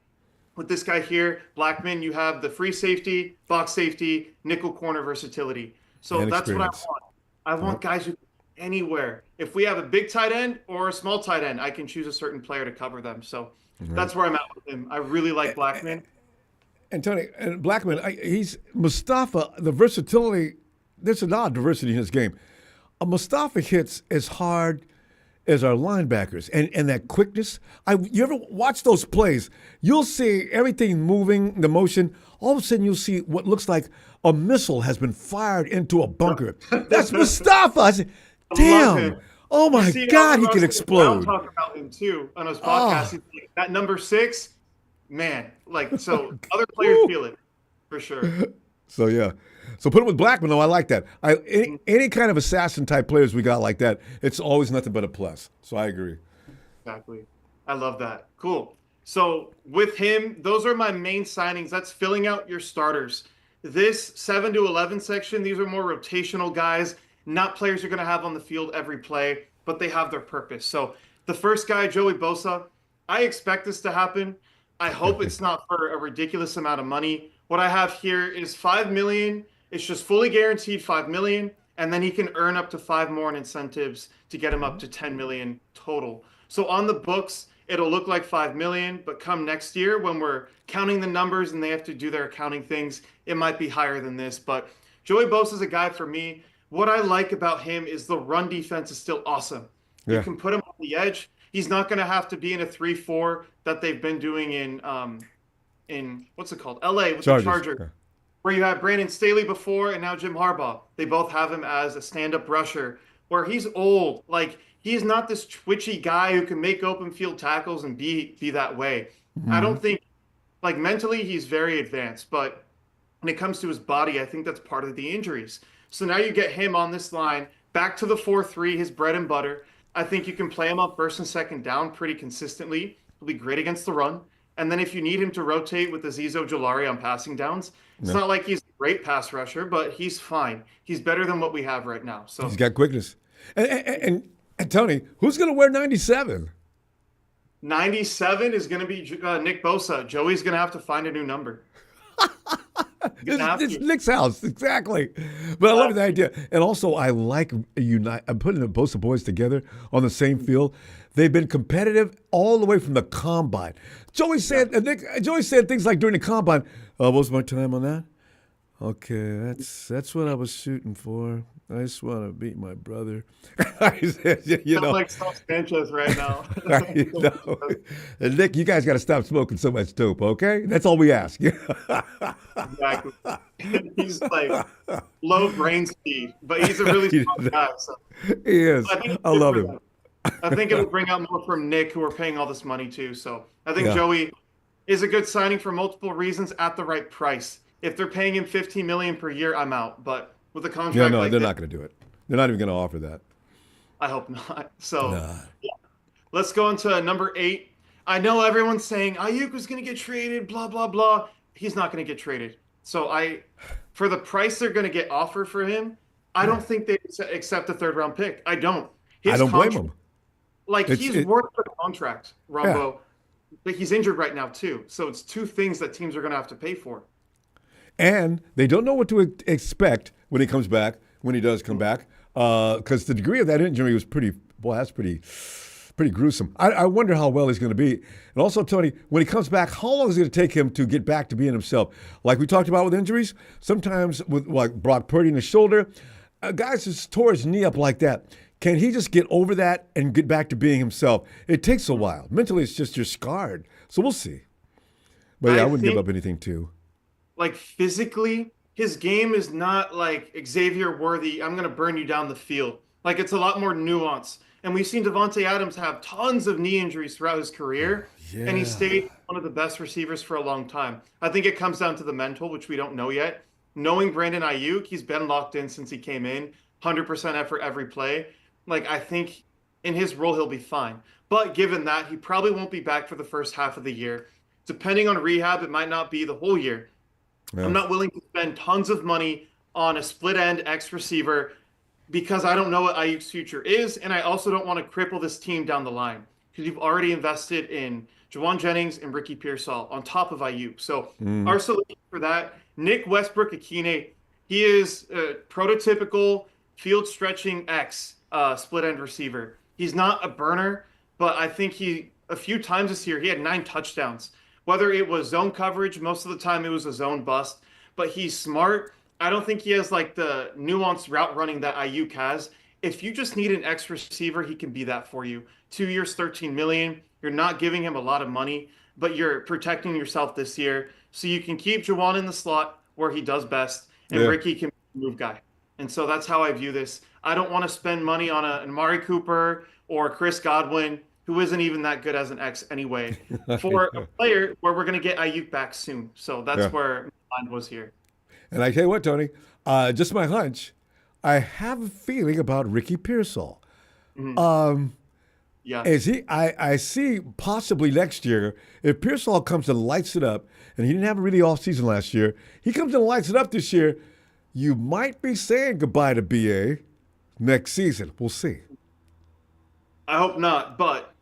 With this guy here, Blackmon, you have the free safety, box safety, nickel corner versatility. So that's what I want. I want guys who anywhere. If we have a big tight end or a small tight end, I can choose a certain player to cover them. So that's where I'm at with him. I really like Blackmon. And Tony, and Blackmon, he's Mustafa, the versatility, there's a lot of diversity in his game. Mustafa hits as hard as our linebackers, and that quickness. You ever watch those plays? You'll see everything moving, the motion. All of a sudden, you'll see what looks like a missile has been fired into a bunker. That's Mustafa. I said, I love damn. him. Oh You my see God, he can Brown explode. talk about him too on his podcast. Oh. He's like, that number 6, man. Like, so other players feel it for sure. So yeah, so put him with Blackman. though. I like that. Any kind of assassin type players we got like that, it's always nothing but a plus. So I agree. Exactly. I love that. Cool. So with him, those are my main signings. That's filling out your starters. This 7 to 11 section, these are more rotational guys, not players you're going to have on the field every play, but they have their purpose. So the first guy, Joey Bosa, I expect this to happen. I hope it's not for a ridiculous amount of money. What I have here is $5 million. It's just fully guaranteed $5 million, and then he can earn up to 5 more in incentives to get him up to $10 million total. So on the books, it'll look like $5 million, but come next year when we're counting the numbers and they have to do their accounting things, it might be higher than this. But Joey Bosa is a guy for me. What I like about him is the run defense is still awesome. Yeah. You can put him on the edge. He's not going to have to be in a 3-4 that they've been doing in what's it called? LA with the Chargers, where you had Brandon Staley before and now Jim Harbaugh. They both have him as a stand-up rusher where he's old. Like, he's not this twitchy guy who can make open field tackles and be that way. I don't think, like, mentally he's very advanced, but when it comes to his body, I think that's part of the injuries. So now you get him on this line, back to the 4-3, his bread and butter. I think you can play him on first and second down pretty consistently. He'll be great against the run. And then if you need him to rotate with Azeez Ojulari on passing downs, it's not like he's a great pass rusher, but he's fine. He's better than what we have right now. So he's got quickness. And Tony, who's going to wear 97? 97 is going to be Nick Bosa. Joey's going to have to find a new number. It's Nick's house, exactly. But I love the idea. And also, I like I'm putting the Bosa boys together on the same field. They've been competitive all the way from the combine. Joey said things like during the combine, what was my time on that? Okay, that's what I was shooting for. I just want to beat my brother. You know, like Saul Sanchez right now. And Nick, you guys got to stop smoking so much dope, okay? That's all we ask. Exactly. He's like low brain speed, but he's a really smart guy. So. He is. I love him. I think it'll bring out more from Nick, who we're paying all this money to. So I think Joey is a good signing for multiple reasons at the right price. If they're paying him $15 million per year, I'm out. But with a contract, they're not going to do it. They're not even going to offer that. I hope not. So let's go into number 8. I know everyone's saying Ayuk was going to get traded, blah blah blah. He's not going to get traded. So for the price they're going to get offered for him, I don't think they accept a 3rd-round pick. I don't. I don't blame him. Like, he's worth the contract, Ronbo. But he's injured right now, too. So it's 2 things that teams are going to have to pay for. And they don't know what to expect when he comes back, when he does come back, because the degree of that injury was pretty gruesome. I wonder how well he's going to be. And also, Tony, when he comes back, how long is it going to take him to get back to being himself? Like we talked about with injuries, sometimes with like Brock Purdy in the shoulder, guys just tore his knee up like that. Can he just get over that and get back to being himself? It takes a while. Mentally, it's just you're scarred. So we'll see. But I wouldn't give up anything, too. Like, physically, his game is not like Xavier Worthy, I'm going to burn you down the field. Like, it's a lot more nuanced. And we've seen Devontae Adams have tons of knee injuries throughout his career, and he stayed one of the best receivers for a long time. I think it comes down to the mental, which we don't know yet. Knowing Brandon Ayuk, he's been locked in since he came in, 100% effort every play. Like, I think in his role, he'll be fine. But given that, he probably won't be back for the first half of the year. Depending on rehab, it might not be the whole year. Yeah. I'm not willing to spend tons of money on a split end X receiver because I don't know what Ayuk's future is. And I also don't want to cripple this team down the line because you've already invested in Juwan Jennings and Ricky Pearsall on top of Ayuk. So our solution for that, Nick Westbrook-Akine, he is a prototypical field stretching X split end receiver. He's not a burner, but I think a few times this year, he had 9 touchdowns. Whether it was zone coverage, most of the time it was a zone bust, but he's smart. I don't think he has like the nuanced route running that Ayuk has. if you just need an X receiver, he can be that for you. 2 years, 13 million. You're not giving him a lot of money, but you're protecting yourself this year. So you can keep Jawan in the slot where he does best, and Yeah. Ricky can be the move guy. And so that's how I view this. I don't want to spend money on an Amari Cooper or Chris Godwin, who isn't even that good as an X anyway, for a player where we're going to get Ayuk back soon. So that's Yeah. where my mind was here. And I tell you what, Tony, just my hunch, I have a feeling about Ricky Pearsall. Mhm. Yeah. Is he? I see possibly next year if Pearsall comes and lights it up, and he didn't have a really off season last year. He comes and lights it up this year. You might be saying goodbye to BA next season. We'll see. I hope not, but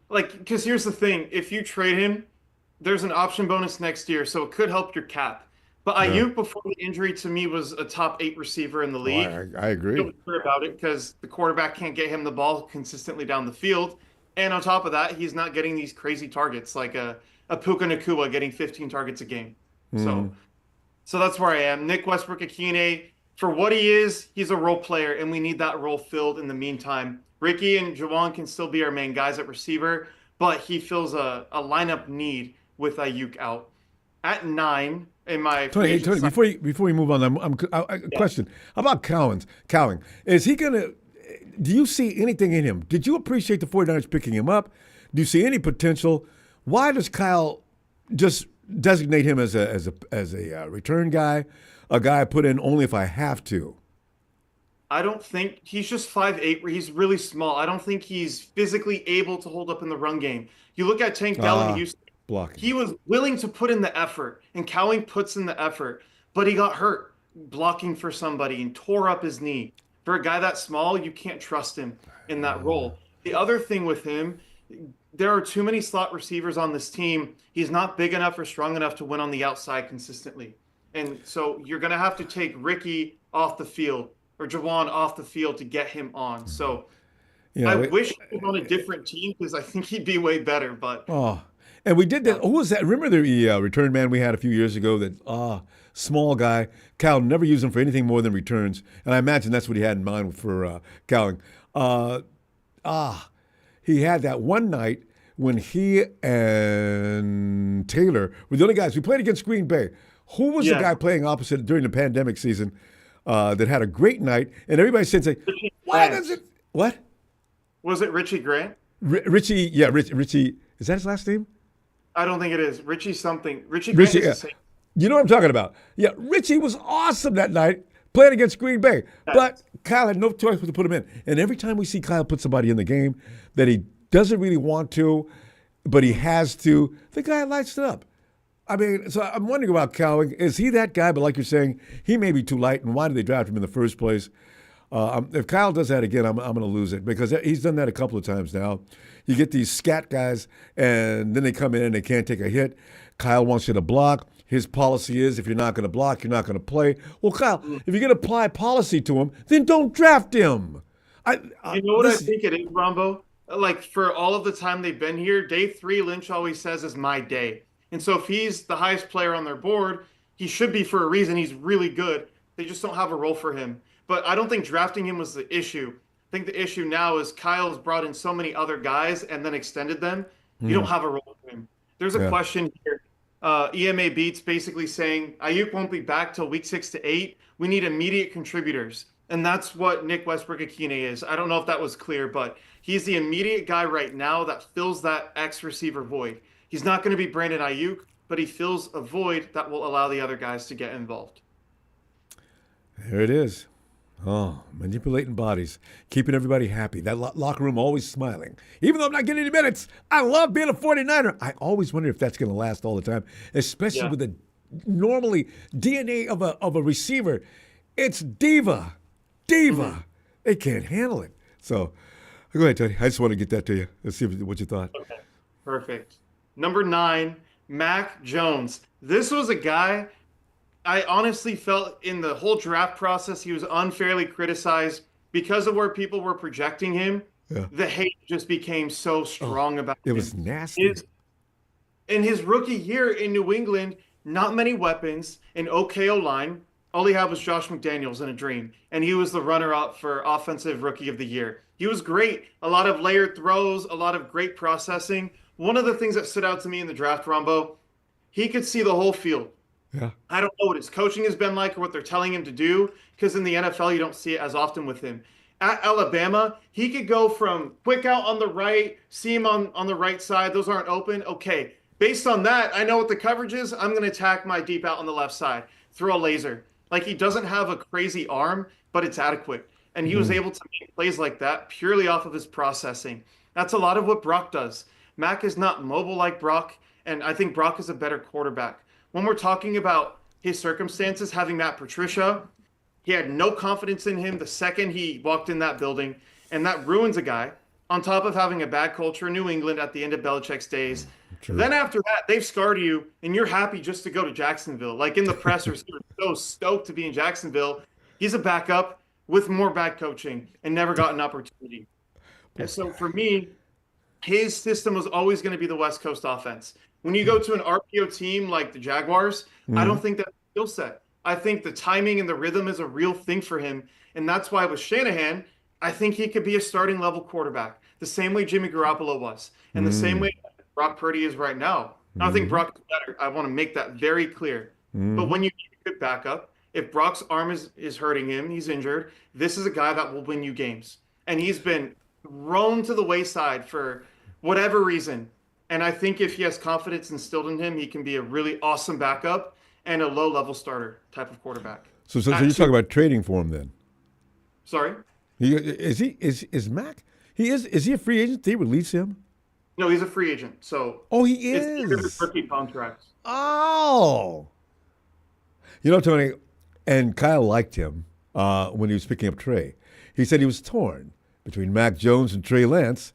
because here's the thing: if you trade him, there's an option bonus next year, so it could help your cap. But Yeah. Ayuk, before the injury, to me was a top 8 receiver in the Oh, league. I agree. Don't care about it because the quarterback can't get him the ball consistently down the field, and on top of that, he's not getting these crazy targets like a Puka Nakua getting 15 targets a game. Mhm. So that's where I am. Nick Westbrook-Akine, for what he is, he's a role player, and we need that role filled in the meantime. Ricky and Jawan can still be our main guys at receiver, but he fills a lineup need with Ayuk out. At 9, in my free Tony, agent Tony, sign- before we move on, Yeah. question. How about Cowing? Is he going to, do you see anything in him? Did you appreciate the 49ers picking him up? Do you see any potential? Why does Kyle just designate him as a return guy, a guy I put in only if I have to? I don't think he's just 5'8", where he's really small. I don't think he's physically able to hold up in the run game. You look at Tank Dell in Houston. Blocking. He was willing to put in the effort, and Cowing puts in the effort, but he got hurt blocking for somebody and tore up his knee. For a guy that small, you can't trust him in that role. The other thing with him, there are too many slot receivers on this team. He's not big enough or strong enough to win on the outside consistently. And so you're going to have to take Ricky off the field or Jawan off the field to get him on. So I wish he was on a different team because I think he'd be way better, but Oh, and we did that. Who was that? Remember the return man we had a few years ago? That small guy. Cal never used him for anything more than returns, and I imagine that's what he had in mind for Cowing. He had that one night when he and Taylor were the only guys. We played against Green Bay. Who was the guy playing opposite during the pandemic season that had a great night? And everybody said, "Why does it?" What? Was it Richie Grant? Richie? Yeah, Richie. Is that his last name? I don't think it is. Richie something. Richie Grant is the same. You know what I'm talking about. Yeah, Richie was awesome that night playing against Green Bay. But Kyle had no choice but to put him in. And every time we see Kyle put somebody in the game that he doesn't really want to, but he has to, the guy lights it up. I mean, so I'm wondering about Cowing. Is he that guy? But like you're saying, he may be too light. And why did they draft him in the first place? If Kyle does that again, I'm going to lose it because he's done that a couple of times now. You get these scat guys, and then they come in and they can't take a hit. Kyle wants you to block. His policy is if you're not going to block, you're not going to play. Well, Kyle, if you're going to apply policy to him, then don't draft him. You know what I think it is, Rombo? Like for all of the time they've been here, day 3, Lynch always says is my day. And so if he's the highest player on their board, he should be for a reason. He's really good. They just don't have a role for him. But I don't think drafting him was the issue. I think the issue now is Kyle's brought in so many other guys and then extended them. You don't have a role for him. There's a question here. EMA Beats basically saying Ayuk won't be back till week 6 to 8. We need immediate contributors. And that's what Nick Westbrook-Akine is. I don't know if that was clear, but he's the immediate guy right now that fills that X receiver void. He's not going to be Brandon Ayuk, but he fills a void that will allow the other guys to get involved. There it is. Oh, manipulating bodies, keeping everybody happy. That locker room always smiling. Even though I'm not getting any minutes, I love being a 49er. I always wonder if that's going to last all the time, especially with the normally DNA of a receiver. It's diva. They can't handle it. So go ahead, Tony. I just want to get that to you. Let's see what you thought. Okay, perfect. Number 9, Mac Jones. This was a guy I honestly felt in the whole draft process he was unfairly criticized because of where people were projecting him. Yeah. The hate just became so strong about him. It was nasty. In his rookie year in New England, not many weapons, an okay O-line, all he had was Josh McDaniels in a dream, and he was the runner-up for Offensive Rookie of the Year. He was great. A lot of layered throws, a lot of great processing. One of the things that stood out to me in the draft, Rombo, he could see the whole field. Yeah. I don't know what his coaching has been like or what they're telling him to do, because in the NFL, you don't see it as often with him. At Alabama, he could go from quick out on the right, see him on the right side. Those aren't open. Okay. Based on that, I know what the coverage is. I'm going to attack my deep out on the left side, throw a laser. Like, he doesn't have a crazy arm, but it's adequate. And he was able to make plays like that purely off of his processing. That's a lot of what Brock does. Mac is not mobile like Brock, and I think Brock is a better quarterback. When we're talking about his circumstances, having Matt Patricia, he had no confidence in him the second he walked in that building, and that ruins a guy. On top of having a bad culture in New England at the end of Belichick's days. True. Then after that, they've scarred you, and you're happy just to go to Jacksonville. Like in the pressers, he was so stoked to be in Jacksonville. He's a backup with more bad coaching and never got an opportunity. And so for me, his system was always going to be the West Coast offense. When you go to an RPO team like the Jaguars, I don't think that's a skill set. I think the timing and the rhythm is a real thing for him. And that's why with Shanahan, I think he could be a starting level quarterback, the same way Jimmy Garoppolo was, and the same way Brock Purdy is right now. I think Brock is better. I want to make that very clear. But when you need a good backup, if Brock's arm is hurting him, he's injured, this is a guy that will win you games. And he's been thrown to the wayside for whatever reason. And I think if he has confidence instilled in him, he can be a really awesome backup and a low-level starter type of quarterback. So you're talking about trading for him then? Sorry? Is Mac? Is he a free agent? Did they release him? No, he's a free agent. So he it's is. rookie contracts. Oh. Tony, and Kyle liked him when he was picking up Trey. He said he was torn between Mac Jones and Trey Lance.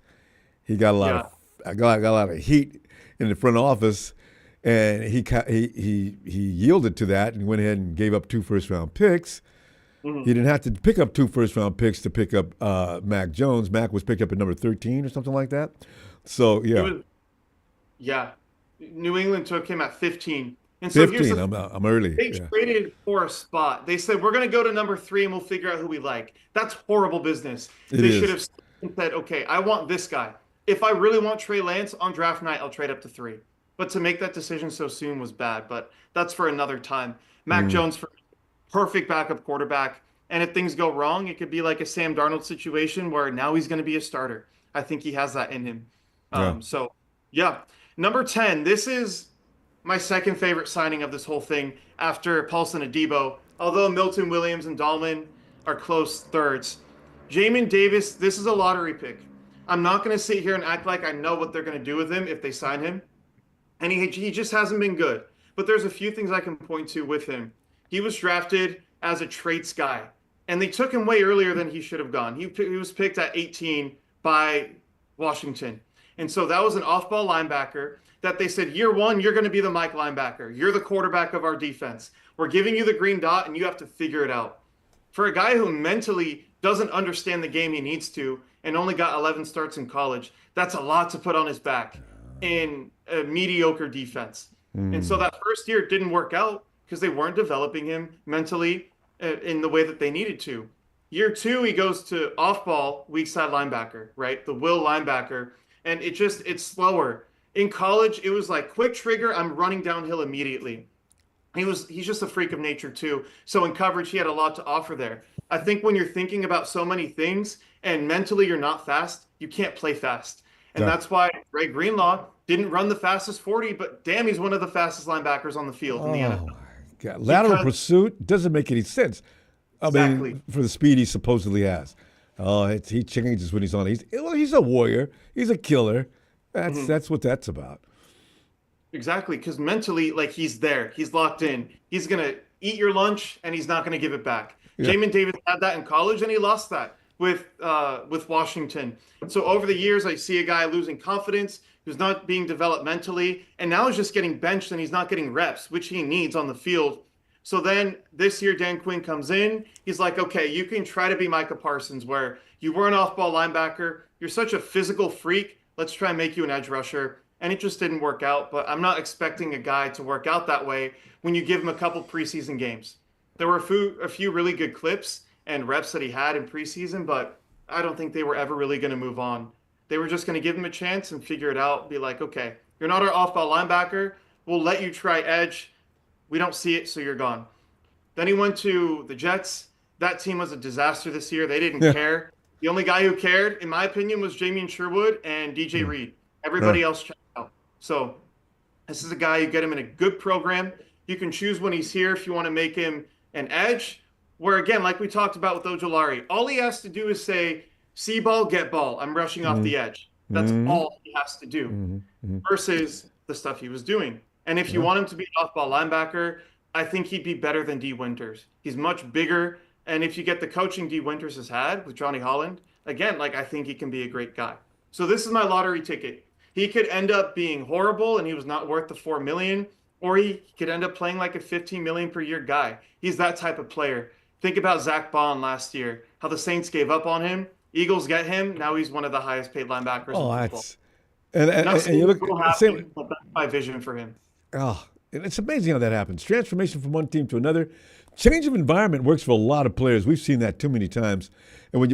He got a lot of heat in the front office, and he yielded to that and went ahead and gave up 2 first-round picks. He didn't have to pick up 2 first-round picks to pick up Mac Jones. Mac was picked up at number 13 or something like that. So, yeah. New England took him at 15. And so 15, I'm early. They traded for a spot. They said, we're going to go to number 3 and we'll figure out who we like. That's horrible business. They should have said, okay, I want this guy. If I really want Trey Lance on draft night, I'll trade up to 3. But to make that decision so soon was bad. But that's for another time. Mac Jones for perfect backup quarterback. And if things go wrong, it could be like a Sam Darnold situation where now he's going to be a starter. I think he has that in him. So, number 10, this is my second favorite signing of this whole thing after Paulson and Debo, although Milton Williams and Dahlman are close thirds. Jamin Davis, this is a lottery pick. I'm not going to sit here and act like I know what they're going to do with him if they sign him. And he just hasn't been good. But there's a few things I can point to with him. He was drafted as a traits guy, and they took him way earlier than he should have gone. He was picked at 18 by Washington. And so that was an off-ball linebacker that they said, year 1, you're going to be the Mike linebacker. You're the quarterback of our defense. We're giving you the green dot, and you have to figure it out. For a guy who mentally doesn't understand the game he needs to and only got 11 starts in college, that's a lot to put on his back in a mediocre defense. And so that first year didn't work out because they weren't developing him mentally in the way that they needed to. Year 2, he goes to off-ball, weak side linebacker, right? The will linebacker. And it's slower. In college, it was like quick trigger, I'm running downhill immediately. He's just a freak of nature too. So in coverage, he had a lot to offer there. I think when you're thinking about so many things and mentally you're not fast, you can't play fast. And that's why Ray Greenlaw didn't run the fastest 40, but damn, he's one of the fastest linebackers on the field in the NFL. My God. Lateral pursuit doesn't make any sense. I mean, for the speed he supposedly has. He changes when he's on. He's a warrior. He's a killer. That's what that's about. Exactly, because mentally, like, he's there. He's locked in. He's going to eat your lunch, and he's not going to give it back. Yeah. Jamin Davis had that in college, and he lost that with Washington. So over the years, I see a guy losing confidence, who's not being developed mentally, and now he's just getting benched, and he's not getting reps, which he needs on the field. So then this year, Dan Quinn comes in. He's like, okay, you can try to be Micah Parsons, where you were an off-ball linebacker. You're such a physical freak. Let's try and make you an edge rusher. And it just didn't work out. But I'm not expecting a guy to work out that way when you give him a couple preseason games. There were a few really good clips and reps that he had in preseason, but I don't think they were ever really going to move on. They were just going to give him a chance and figure it out. Be like, okay, you're not our off-ball linebacker. We'll let you try edge. We don't see it, so you're gone. Then he went to the Jets. That team was a disaster this year. They didn't care. The only guy who cared, in my opinion, was Jamien Sherwood and DJ Reed. Everybody else checked out. So this is a guy, you get him in a good program. You can choose when he's here if you want to make him an edge, where again, like we talked about with Ojulari, all he has to do is say, see ball, get ball. I'm rushing off the edge. That's all he has to do versus the stuff he was doing. And if you want him to be an off-ball linebacker, I think he'd be better than D. Winters. He's much bigger. And if you get the coaching D. Winters has had with Johnny Holland, again, like I think he can be a great guy. So this is my lottery ticket. He could end up being horrible and he was not worth the $4 million, or he could end up playing like a $15 million per year guy. He's that type of player. Think about Zach Bond last year, how the Saints gave up on him. Eagles get him. Now he's one of the highest paid linebackers in football. That's and you look happen, but that's my vision for him. Oh, it's amazing how that happens. Transformation from one team to another. Change of environment works for a lot of players. We've seen that too many times. And when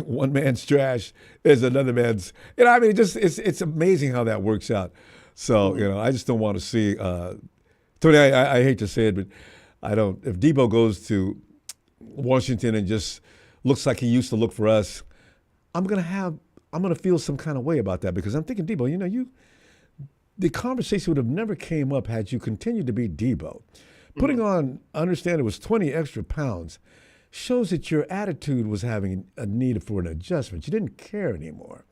one man's trash is another man's, I mean, it's amazing how that works out. So, I just don't want to see, Tony, I hate to say it, but I don't, if Debo goes to Washington and just looks like he used to look for us, I'm going to feel some kind of way about that, because I'm thinking, Debo, the conversation would have never came up had you continued to be Debo. Putting on, I understand it was 20 extra pounds, shows that your attitude was having a need for an adjustment. You didn't care anymore.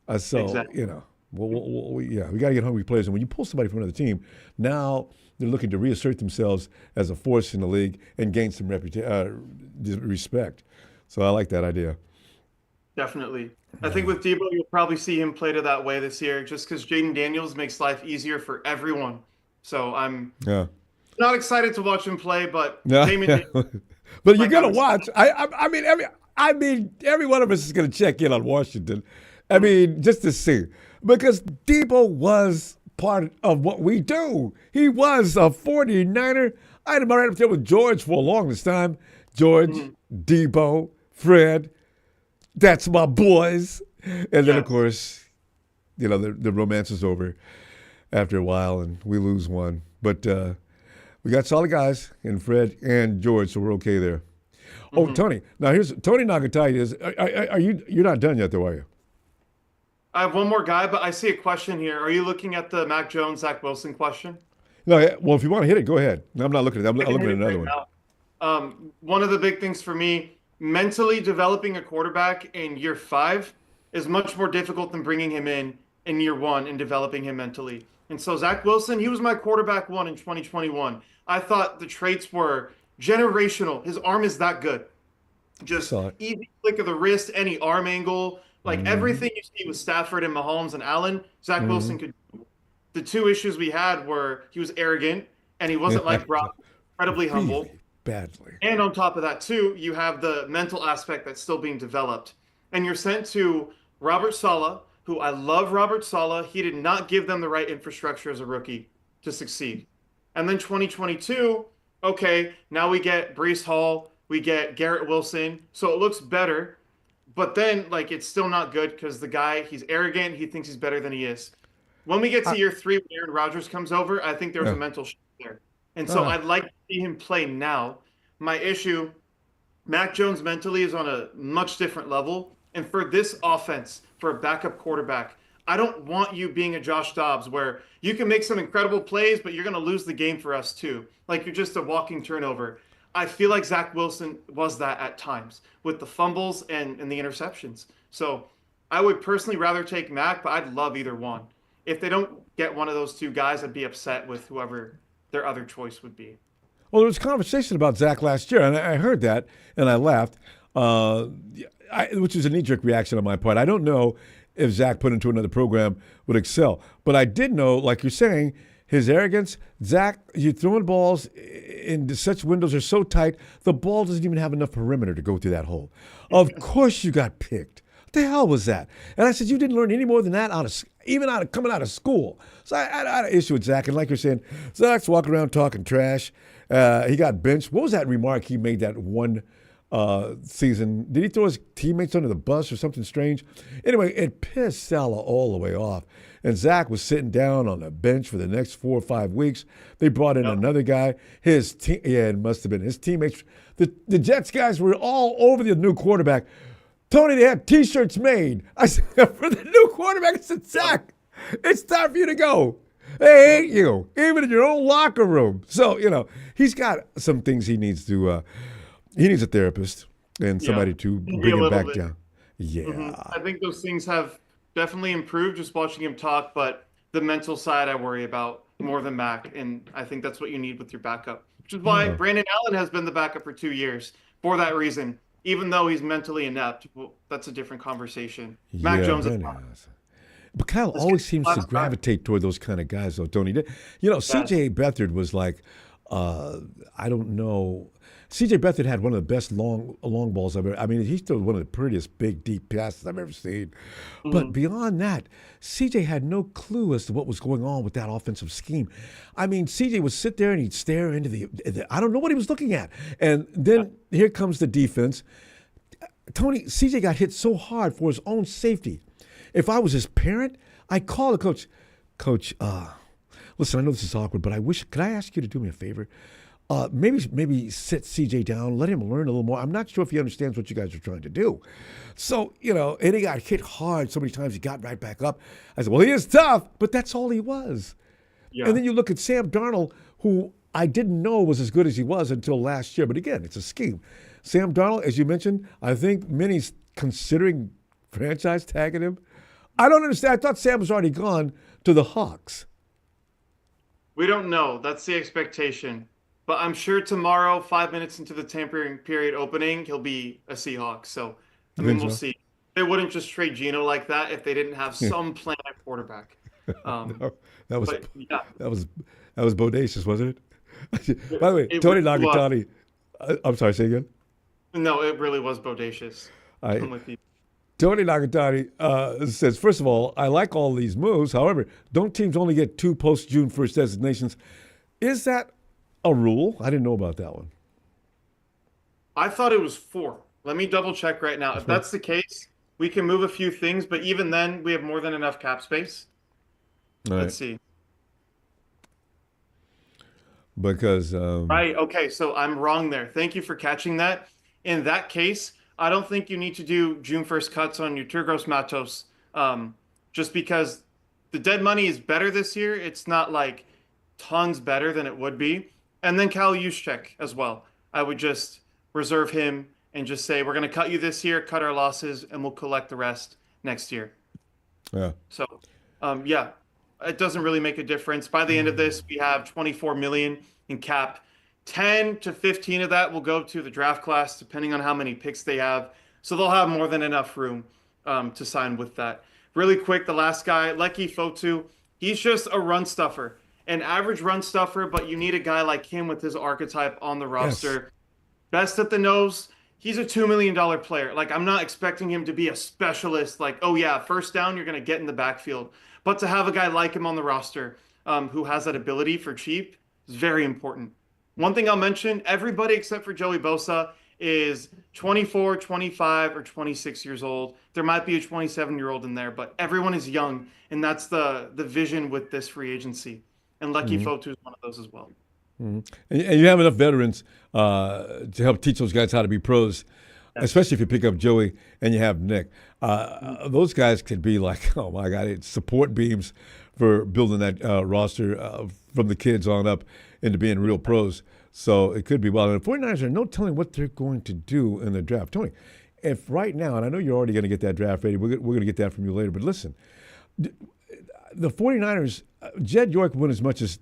Exactly. We got to get hungry players. And when you pull somebody from another team, now they're looking to reassert themselves as a force in the league and gain some respect. So I like that idea. Definitely. I think with Debo, you'll probably see him play to that way this year, just because Jaden Daniels makes life easier for everyone. So I'm not excited to watch him play, but but you're gonna watch. I mean, every one of us is gonna check in on Washington. I mean, just to see, because Debo was part of what we do. He was a 49er. I had him right up there with George for a longest time. George, Debo, Fred. That's my boys. And then, of course, the romance is over after a while, and we lose one. But we got solid guys in Fred and George, so we're okay there. Oh, Tony. Now, here's Tony Renghini. Are you're not done yet, though, are you? I have one more guy, but I see a question here. Are you looking at the Mac Jones, Zach Wilson question? No, well, if you want to hit it, go ahead. No, I'm not looking at it. I'm looking at another one. One of the big things for me, mentally developing a quarterback in year 5 is much more difficult than bringing him in year 1 and developing him mentally. And so Zach Wilson, he was my quarterback 1 in 2021. I thought the traits were generational. His arm is that good. Just easy flick of the wrist, any arm angle, like everything you see with Stafford and Mahomes and Allen, Zach Wilson could do. The two issues we had were he was arrogant and he wasn't like Brock, incredibly humble. Badly. And on top of that, too, you have the mental aspect that's still being developed. And you're sent to Robert Saleh, who I love Robert Saleh. He did not give them the right infrastructure as a rookie to succeed. And then 2022, okay, now we get Breece Hall, we get Garrett Wilson. So it looks better. But then, it's still not good because the guy, he's arrogant. He thinks he's better than he is. When we get to year 3, when Aaron Rodgers comes over, I think there was a mental shift there. And so I'd like to see him play now. My issue, Mac Jones mentally is on a much different level. And for this offense, for a backup quarterback, I don't want you being a Josh Dobbs where you can make some incredible plays, but you're going to lose the game for us too. Like you're just a walking turnover. I feel like Zach Wilson was that at times with the fumbles and the interceptions. So I would personally rather take Mac, but I'd love either one. If they don't get one of those two guys, I'd be upset with whoever their other choice would be. Well, there was conversation about Zach last year, and I heard that, and I laughed, which was a knee-jerk reaction on my part. I don't know if Zach put into another program would excel, but I did know, like you're saying, his arrogance. Zach, you're throwing balls into such windows are so tight, the ball doesn't even have enough perimeter to go through that hole. Of course you got picked. What the hell was that? And I said, you didn't learn any more than that coming out of school. So I had an issue with Zach. And like you're saying, Zach's walking around talking trash. He got benched. What was that remark he made that one season? Did he throw his teammates under the bus or something strange? Anyway, it pissed Salah all the way off. And Zach was sitting down on the bench for the next 4 or 5 weeks. They brought in another guy. It must have been his teammates. The Jets guys were all over the new quarterback. Tony, they had T-shirts made. I said, for the new quarterback, I said, Zach, it's time for you to go. They hate you, even in your own locker room. So, he's got some things he needs to he needs a therapist and somebody to bring him back down. Yeah. I think those things have definitely improved just watching him talk, but the mental side I worry about more than Mac, and I think that's what you need with your backup, which is why Brandon Allen has been the backup for 2 years for that reason. Even though he's mentally inept, well, that's a different conversation. Mac Jones is fine. But Kyle always seems to gravitate toward those kind of guys, though, Tony. C.J. Beathard was like, I don't know. C.J. Beathard had one of the best long balls I've ever. I mean, he's still one of the prettiest big, deep passes I've ever seen. Mm-hmm. But beyond that, C.J. had no clue as to what was going on with that offensive scheme. I mean, C.J. would sit there and he'd stare into the I don't know what he was looking at. And then here comes the defense. Tony, C.J. got hit so hard for his own safety. If I was his parent, I'd call the coach. Coach, listen, I know this is awkward, but could I ask you to do me a favor? Maybe sit CJ down, let him learn a little more. I'm not sure if he understands what you guys are trying to do. So, and he got hit hard so many times, he got right back up. I said, well, he is tough, but that's all he was. Yeah. And then you look at Sam Darnold, who I didn't know was as good as he was until last year. But again, it's a scheme. Sam Darnold, as you mentioned, I think many's considering franchise tagging him. I don't understand. I thought Sam was already gone to the Hawks. We don't know. That's the expectation. But I'm sure tomorrow, 5 minutes into the tampering period opening, he'll be a Seahawk. So, we'll see. They wouldn't just trade Geno like that if they didn't have some plan at quarterback. No, that was bodacious, wasn't it? By the way, Tony Renghini. I'm sorry, say again? No, it really was bodacious. I'm with you. Tony Renghini says, first of all, I like all these moves. However, don't teams only get 2 post-June 1st designations? Is that a rule? I didn't know about that one. I thought it was 4. Let me double check right now. If that's the case, we can move a few things, but even then, we have more than enough cap space. Let's see. Because right, okay, so I'm wrong there. Thank you for catching that. In that case, I don't think you need to do June 1st cuts on your Turgos Matos, just because the dead money is better this year. It's not like tons better than it would be. And then Kyle Juszczyk as well. I would just reserve him and just say, we're going to cut you this year, cut our losses, and we'll collect the rest next year. Yeah. So, it doesn't really make a difference. By the end of this, we have $24 million in cap. 10 to 15 of that will go to the draft class, depending on how many picks they have. So they'll have more than enough room to sign with that. Really quick, the last guy, Leki Fotu, he's just a run stuffer. An average run stuffer, but you need a guy like him with his archetype on the roster. Yes. Best at the nose. He's a $2 million player. Like, I'm not expecting him to be a specialist. Like, oh yeah, first down, you're going to get in the backfield. But to have a guy like him on the roster who has that ability for cheap is very important. One thing I'll mention, everybody except for Joey Bosa is 24, 25, or 26 years old. There might be a 27-year-old in there, but everyone is young, and that's the vision with this free agency. And Leki Fotu is one of those as well. Mm-hmm. And you have enough veterans to help teach those guys how to be pros, especially if you pick up Joey and you have Nick. Those guys could be like, oh, my God, it's support beams for building that roster from the kids on up into being real pros. So it could be wild. And the 49ers are no telling what they're going to do in the draft. Tony, if right now, and I know you're already going to get that draft ready, we're going to get that from you later, but listen, the 49ers, Jed York went as much as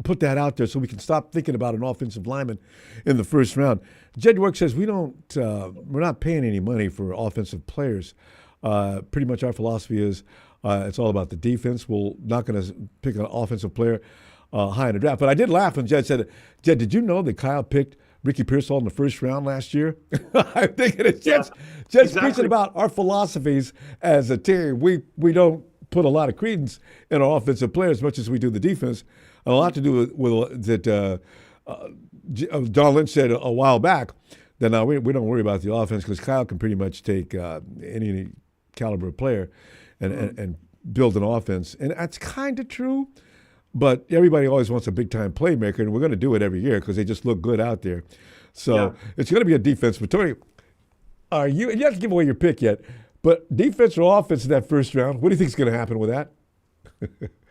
put that out there so we can stop thinking about an offensive lineman in the first round. Jed York says we're not paying any money for offensive players. Pretty much our philosophy is it's all about the defense. We're not going to pick an offensive player high in the draft. But I did laugh when Jed said, Jed, did you know that Kyle picked Ricky Pearsall in the first round last year. I'm thinking it's just exactly. preaching about our philosophies as a team. We don't put a lot of credence in our offensive players as much as we do the defense. And a lot to do with that Don Lynch said a while back that now we don't worry about the offense because Kyle can pretty much take any caliber of player and build an offense. And that's kind of true. But everybody always wants a big-time playmaker, and we're going to do it every year because they just look good out there. So it's going to be a defense. But, Tony, you have to give away your pick yet, but defense or offense in that first round, what do you think is going to happen with that?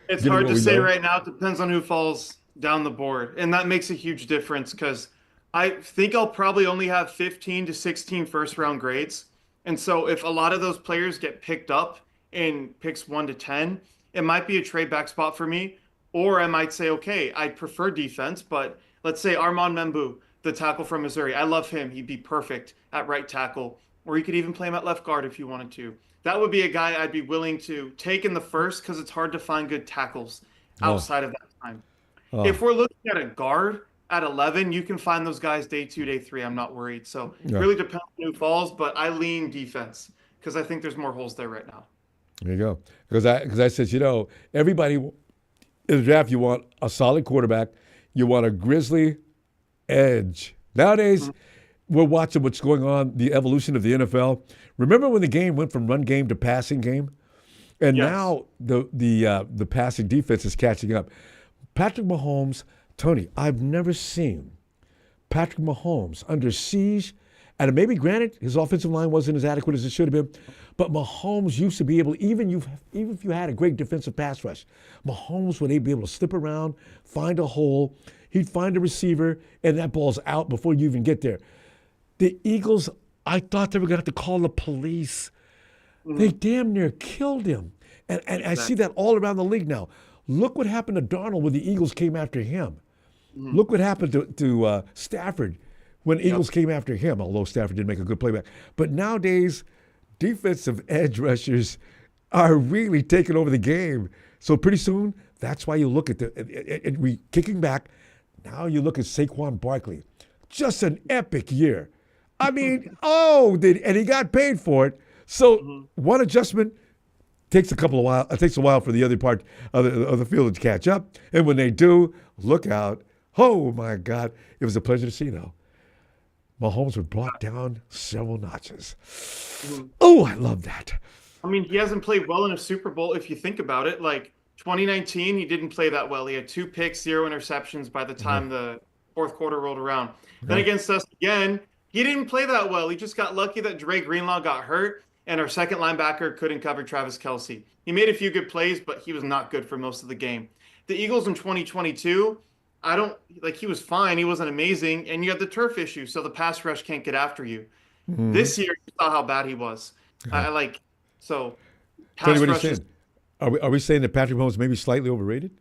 It's hard to say right now. It depends on who falls down the board, and that makes a huge difference because I think I'll probably only have 15 to 16 first-round grades. And so if a lot of those players get picked up in picks 1 to 10, it might be a trade-back spot for me. Or I might say, okay, I prefer defense, but let's say Armand Membu, the tackle from Missouri. I love him. He'd be perfect at right tackle. Or you could even play him at left guard if you wanted to. That would be a guy I'd be willing to take in the first because it's hard to find good tackles outside of that time. If we're looking at a guard at 11, you can find those guys day 2, day 3. I'm not worried. So it really depends on who falls, but I lean defense because I think there's more holes there right now. There you go. Because I said, everybody – in the draft, you want a solid quarterback. You want a grizzly edge. Nowadays, we're watching what's going on, the evolution of the NFL. Remember when the game went from run game to passing game? And now the passing defense is catching up. Patrick Mahomes, Tony, I've never seen Patrick Mahomes under siege. And maybe, granted, his offensive line wasn't as adequate as it should have been, but Mahomes used to be able, even if you had a great defensive pass rush, Mahomes would be able to slip around, find a hole, he'd find a receiver, and that ball's out before you even get there. The Eagles, I thought they were going to have to call the police. They damn near killed him. And I see that all around the league now. Look what happened to Darnold when the Eagles came after him. Look what happened to Stafford when Eagles came after him, although Stafford didn't make a good playback. But nowadays, defensive edge rushers are really taking over the game. So pretty soon, that's why you look at kicking back. Now you look at Saquon Barkley. Just an epic year. I mean, and he got paid for it. So one adjustment takes a while. It takes a while for the other part of the field to catch up. And when they do, look out. Oh, my God. It was a pleasure to see, though. Mahomes were brought down several notches. Oh, I love that. I mean, he hasn't played well in a Super Bowl if you think about it. Like 2019, he didn't play that well. He had 2 picks, 0 interceptions by the time the fourth quarter rolled around. Then against us again, he didn't play that well. He just got lucky that Dre Greenlaw got hurt and our second linebacker couldn't cover Travis Kelce. He made a few good plays, but he was not good for most of the game. The Eagles in 2022, he was fine. He wasn't amazing. And you had the turf issue, so the pass rush can't get after you. This year, you saw how bad he was. Pass Tony, what are you rush saying? Are we saying that Patrick Mahomes may be slightly overrated?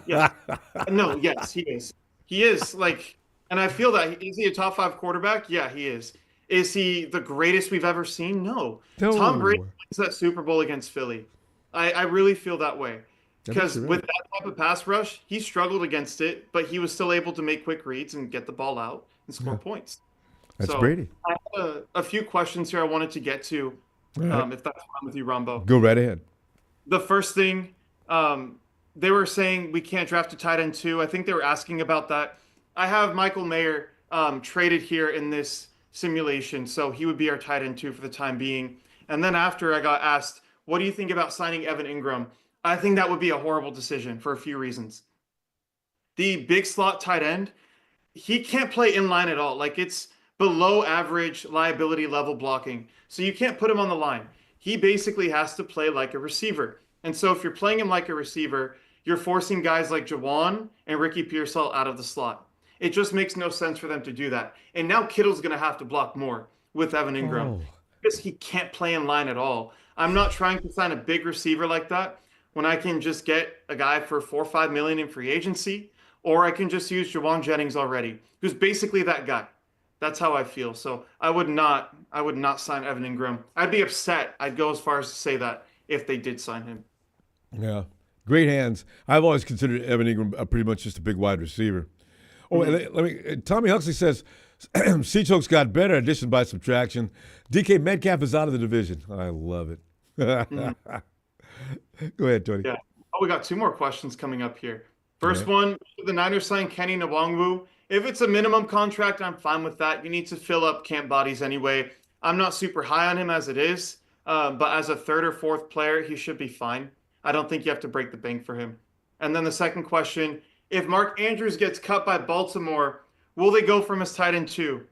Yeah. No, yes, he is. He is. And I feel that. Is he a top 5 quarterback? Yeah, he is. Is he the greatest we've ever seen? No. Tom Brady wins that Super Bowl against Philly. I really feel that way. Because with that type of pass rush, he struggled against it, but he was still able to make quick reads and get the ball out and score points. That's Brady. I have a few questions here I wanted to get to, if that's fine with you, Ronbo. Go right ahead. The first thing, they were saying we can't draft a tight end 2. I think they were asking about that. I have Michael Mayer traded here in this simulation, so he would be our tight end 2 for the time being. And then after I got asked, what do you think about signing Evan Ingram? I think that would be a horrible decision for a few reasons. The big slot tight end, he can't play in line at all. It's below average liability level blocking. So you can't put him on the line. He basically has to play like a receiver. And so if you're playing him like a receiver, you're forcing guys like Jawan and Ricky Pearsall out of the slot. It just makes no sense for them to do that. And now Kittle's going to have to block more with Evan Ingram because he can't play in line at all. I'm not trying to sign a big receiver like that when I can just get a guy for $4 or $5 million in free agency, or I can just use Jawan Jennings already, who's basically that guy. That's how I feel. So I would not sign Evan Ingram. I'd be upset. I'd go as far as to say that if they did sign him. Yeah, great hands. I've always considered Evan Ingram pretty much just a big wide receiver. Oh, and let me. Tommy Huxley says, Seachoke's got better addition by subtraction. DK Metcalf is out of the division. I love it. Mhm. Go ahead, Tony. Yeah. Oh, we got two more questions coming up here. All First right. one, should the Niners sign Kenny Nwangwu? If it's a minimum contract, I'm fine with that. You need to fill up camp bodies anyway. I'm not super high on him as it is, but as a third or fourth player, he should be fine. I don't think you have to break the bank for him. And then the second question, if Mark Andrews gets cut by Baltimore, will they go from his tight end two?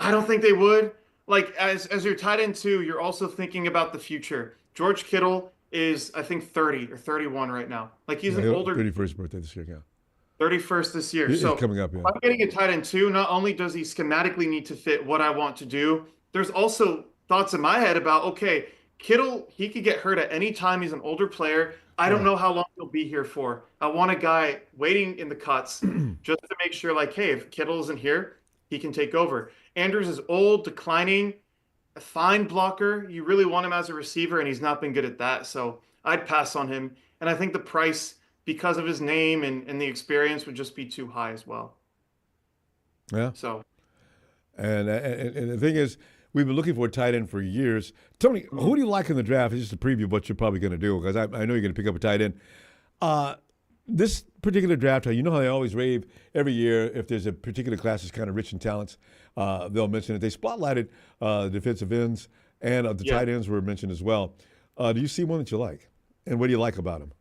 I don't think they would. Like as your tight end two, you're also thinking about the future. George Kittle is, I think, 30 or 31 right now. Like he's Yeah, an older 31st birthday this year. Yeah, 31st this year. it's So coming up. if Yeah. I'm getting a tight end two, not only does he schematically need to fit what I want to do, there's also thoughts in my head about, okay, Kittle, he could get hurt at any time. He's an older player. I don't Yeah. know how long he'll be here for. I want a guy waiting in the cuts just to make sure, like, hey, if Kittle isn't here, he can take over. Andrews is old, declining, a fine blocker. You really want him as a receiver, and he's not been good at that. So I'd pass on him. And I think the price, because of his name and the experience, would just be too high as well. Yeah. So, And the thing is, we've been looking for a tight end for years. Tony, who do you like in the draft? It's just a preview of what you're probably going to do, because I know you're going to pick up a tight end. This particular draft, you know how they always rave every year if there's a particular class that's kind of rich in talents, they'll mention it. They spotlighted the defensive ends, and the yeah. tight ends were mentioned as well. Do you see one that you like? And what do you like about him?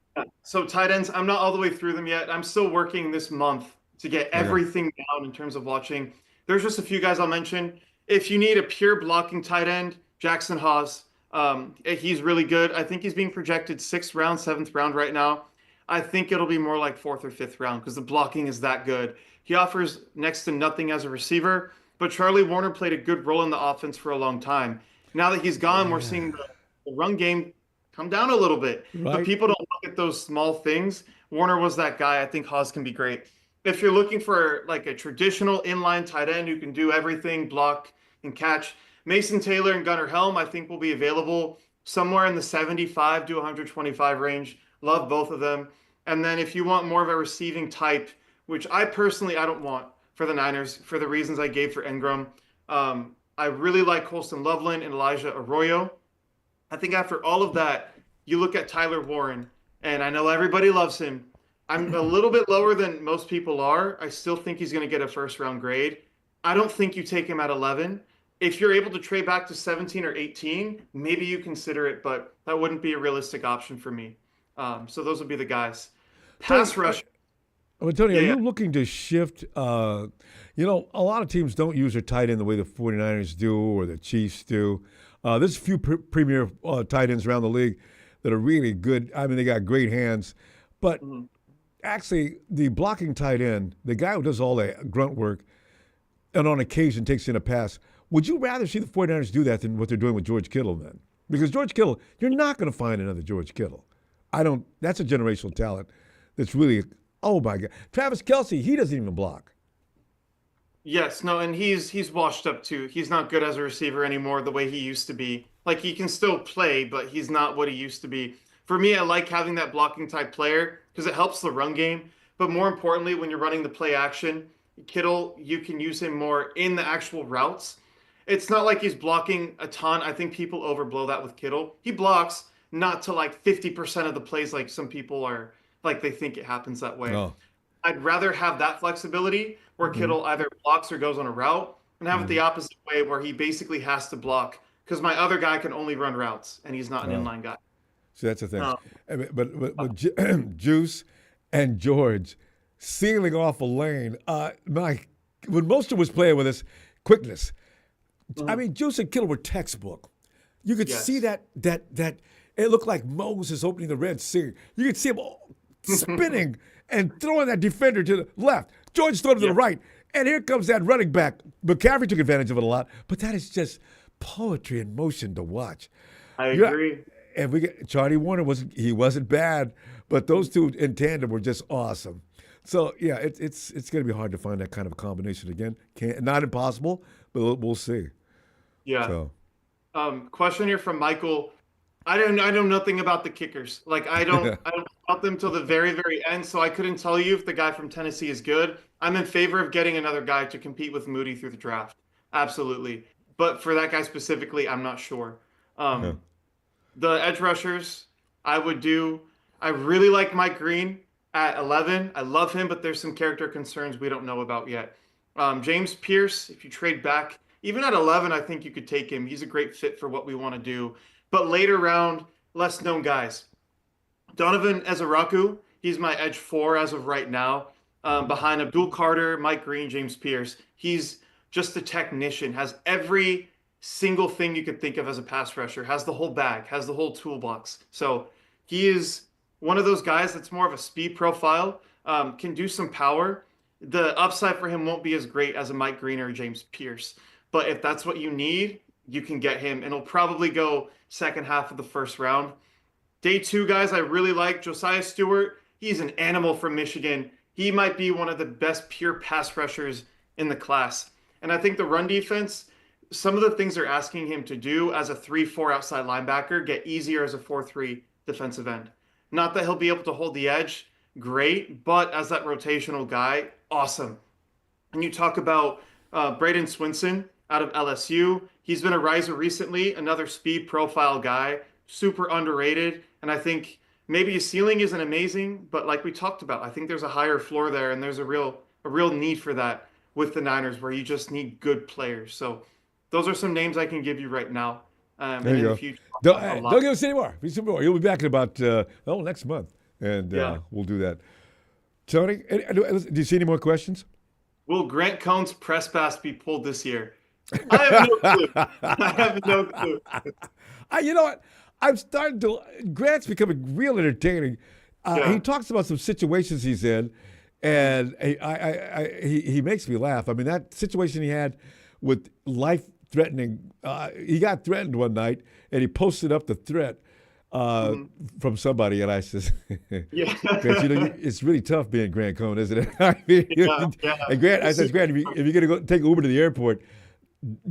So tight ends, I'm not all the way through them yet. I'm still working this month to get Okay. everything down in terms of watching. There's just a few guys I'll mention. If you need a pure blocking tight end, Jackson Haas, he's really good. I think he's being projected 6th round, 7th round right now. I think it'll be more like 4th or 5th round because the blocking is that good. He offers next to nothing as a receiver, but Charlie Warner played a good role in the offense for a long time. Now that he's gone, we're seeing the run game come down a little bit. But Right. people don't look at those small things. Warner was that guy. I think Haas can be great. If you're looking for like a traditional inline tight end who can do everything, block and catch, Mason Taylor and Gunnar Helm, I think, will be available somewhere in the 75 to 125 range. Love both of them. And then if you want more of a receiving type, which I don't want for the Niners for the reasons I gave for Engram, I really like Colston Loveland and Elijah Arroyo. I think after all of that, you look at Tyler Warren, and I know everybody loves him. I'm a little bit lower than most people are. I still think he's going to get a 1st-round grade. I don't think you take him at 11. If you're able to trade back to 17 or 18, maybe you consider it, but that wouldn't be a realistic option for me. So those would be the guys. Pass rush. Well, Tony, are Yeah, you looking to shift? A lot of teams don't use their tight end the way the 49ers do or the Chiefs do. There's a few premier tight ends around the league that are really good. I mean, they got great hands. But actually, the blocking tight end, the guy who does all the grunt work and on occasion takes in a pass, would you rather see the 49ers do that than what they're doing with George Kittle then? Because George Kittle, you're not going to find another George Kittle. That's a generational talent that's really, oh my God. Travis Kelce, he doesn't even block. Yes, no, and he's washed up too. He's not good as a receiver anymore the way he used to be. Like he can still play, but he's not what he used to be. For me, I like having that blocking type player because it helps the run game. But more importantly, when you're running the play action, Kittle, you can use him more in the actual routes. It's not like he's blocking a ton. I think people overblow that with Kittle. He blocks not to like 50% of the plays like some people are like they think it happens that way. No. I'd rather have that flexibility where Kittle either blocks or goes on a route and have it the opposite way where he basically has to block because my other guy can only run routes and he's not an inline guy. See, that's the thing. Um, I mean, but Juice and George sealing off a lane. When Mostert was playing with us, quickness. I mean, Juice and Kittle were textbook. You could Yes. see that it looked like Moses opening the Red Sea. You could see him spinning and throwing that defender to the left. George threw him to the right. And here comes that running back. McCaffrey took advantage of it a lot. But that is just poetry in motion to watch. I agree. And Charlie Warner wasn't bad, but those two in tandem were just awesome. So yeah, it's going to be hard to find that kind of combination again. Not impossible, but we'll see. Yeah. So Question here from Michael. I know nothing about the kickers. Like I don't about them till the very, very end. So I couldn't tell you if the guy from Tennessee is good. I'm in favor of getting another guy to compete with Moody through the draft. Absolutely. But for that guy specifically, I'm not sure. Yeah. The edge rushers, I would do. I really like Mike Green at 11. I love him, but there's some character concerns we don't know about yet. James Pierce, if you trade back, even at 11, I think you could take him. He's a great fit for what we want to do. But later round, less known guys. Donovan Ezaraku, he's my edge 4 as of right now, behind Abdul Carter, Mike Green, James Pierce. He's just a technician, has every single thing you could think of as a pass rusher, has the whole bag, has the whole toolbox. So he is one of those guys that's more of a speed profile, can do some power. The upside for him won't be as great as a Mike Green or James Pierce. But if that's what you need, you can get him. And he'll probably go second half of the first round. Day 2, guys, I really like Josiah Stewart. He's an animal from Michigan. He might be one of the best pure pass rushers in the class. And I think the run defense, some of the things they're asking him to do as a 3-4 outside linebacker get easier as a 4-3 defensive end. Not that he'll be able to hold the edge, great, but as that rotational guy, awesome. And you talk about Braden Swinson out of LSU. He's been a riser recently, another speed profile guy, super underrated. And I think maybe his ceiling isn't amazing, but like we talked about, I think there's a higher floor there, and there's a real need for that with the Niners, where you just need good players. So those are some names I can give you right now. There And you in the go. future, Don't give us any more. Be some more. You'll be back in about next month, and Yeah. we'll do that. Tony, do you see any more questions? Will Grant Cohn's press pass be pulled this year? I have no clue. I have no clue. You know what? I'm starting to. Grant's becoming real entertaining. Yeah. He talks about some situations he's in, and he makes me laugh. I mean, that situation he had with life-threatening. He got threatened one night, and he posted up the threat from somebody, and I says, Yeah. Grant, it's really tough being Grant Cohn, isn't it? I mean, Yeah. and Grant, I said, Grant, if you're going to go take Uber to the airport,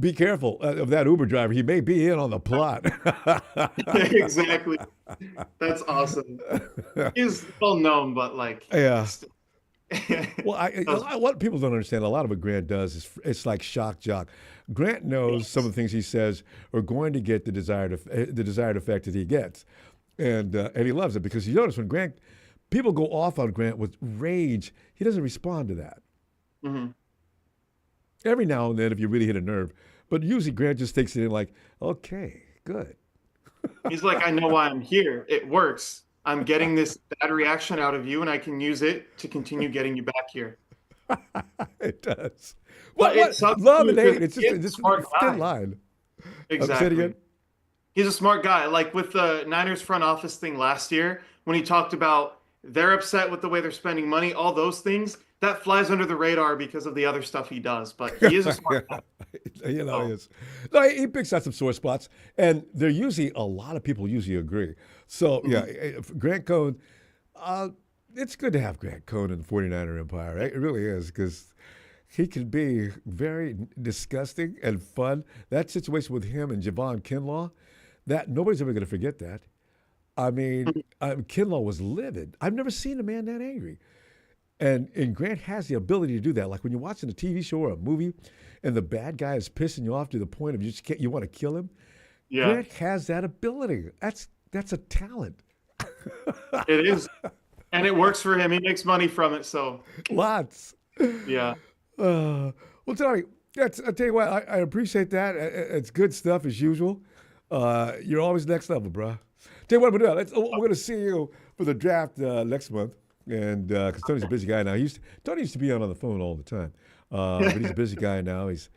be careful of that Uber driver. He may be in on the plot. Exactly. That's awesome. He's well known, but like, Yeah. that Well, what people don't understand, a lot of what Grant does is it's like shock jock. Grant knows some of the things he says are going to get the desired effect that he gets, and he loves it because you notice when people go off on Grant with rage, he doesn't respond to that. Mhm. Every now and then, if you really hit a nerve, but usually Grant just takes it in like, okay, good. He's like, I know why I'm here. It works. I'm getting this bad reaction out of you, and I can use it to continue getting you back here. It does. But it What? sucks Love too, and hate. because It's he's a just a smart guy. thin line. Say it Exactly. again. He's a smart guy. Like with the Niners front office thing last year, when he talked about they're upset with the way they're spending money, all those things, that flies under the radar because of the other stuff he does. But he is a smart guy. You know, Oh. he is. No, he picks out some sore spots, and they're usually a lot of people usually agree. So yeah, Grant Cohn, it's good to have Grant Cohn in the 49er empire. Right? It really is because he can be very disgusting and fun. That situation with him and Javon Kinlaw, that nobody's ever going to forget that. I mean, Kinlaw was livid. I've never seen a man that angry. And Grant has the ability to do that. Like when you're watching a TV show or a movie and the bad guy is pissing you off to the point of you want to kill him. Yeah, Grant has that ability. That's a talent. it is. And it works for him. He makes money from it. So, Lots. yeah. Well, Tony, I tell you what, I appreciate that. It's good stuff as usual. You're always next level, bro. Tell you what we're doing. We're going to see you for the draft next month. And because Tony's a busy guy now. Tony used to be on the phone all the time. But he's a busy guy now. He's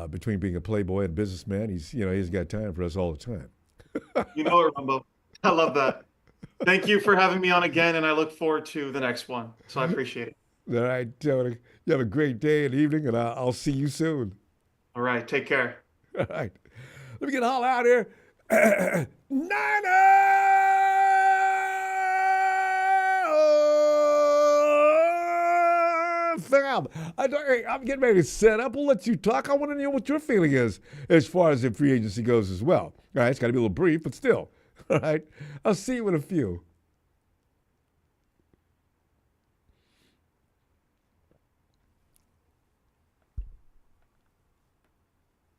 between being a playboy and a businessman, he's got time for us all the time. You know it, Rumbo. I love that. Thank you for having me on again, and I look forward to the next one. So I appreciate it. All right, Tony. You have a great day and evening, and I'll see you soon. All right. Take care. All right. Let me get all out here. Niners! Fam, I'm getting ready to set up. We'll let you talk. I want to know what your feeling is as far as the free agency goes as well. All right, it's got to be a little brief, but still. All right. I'll see you in a few.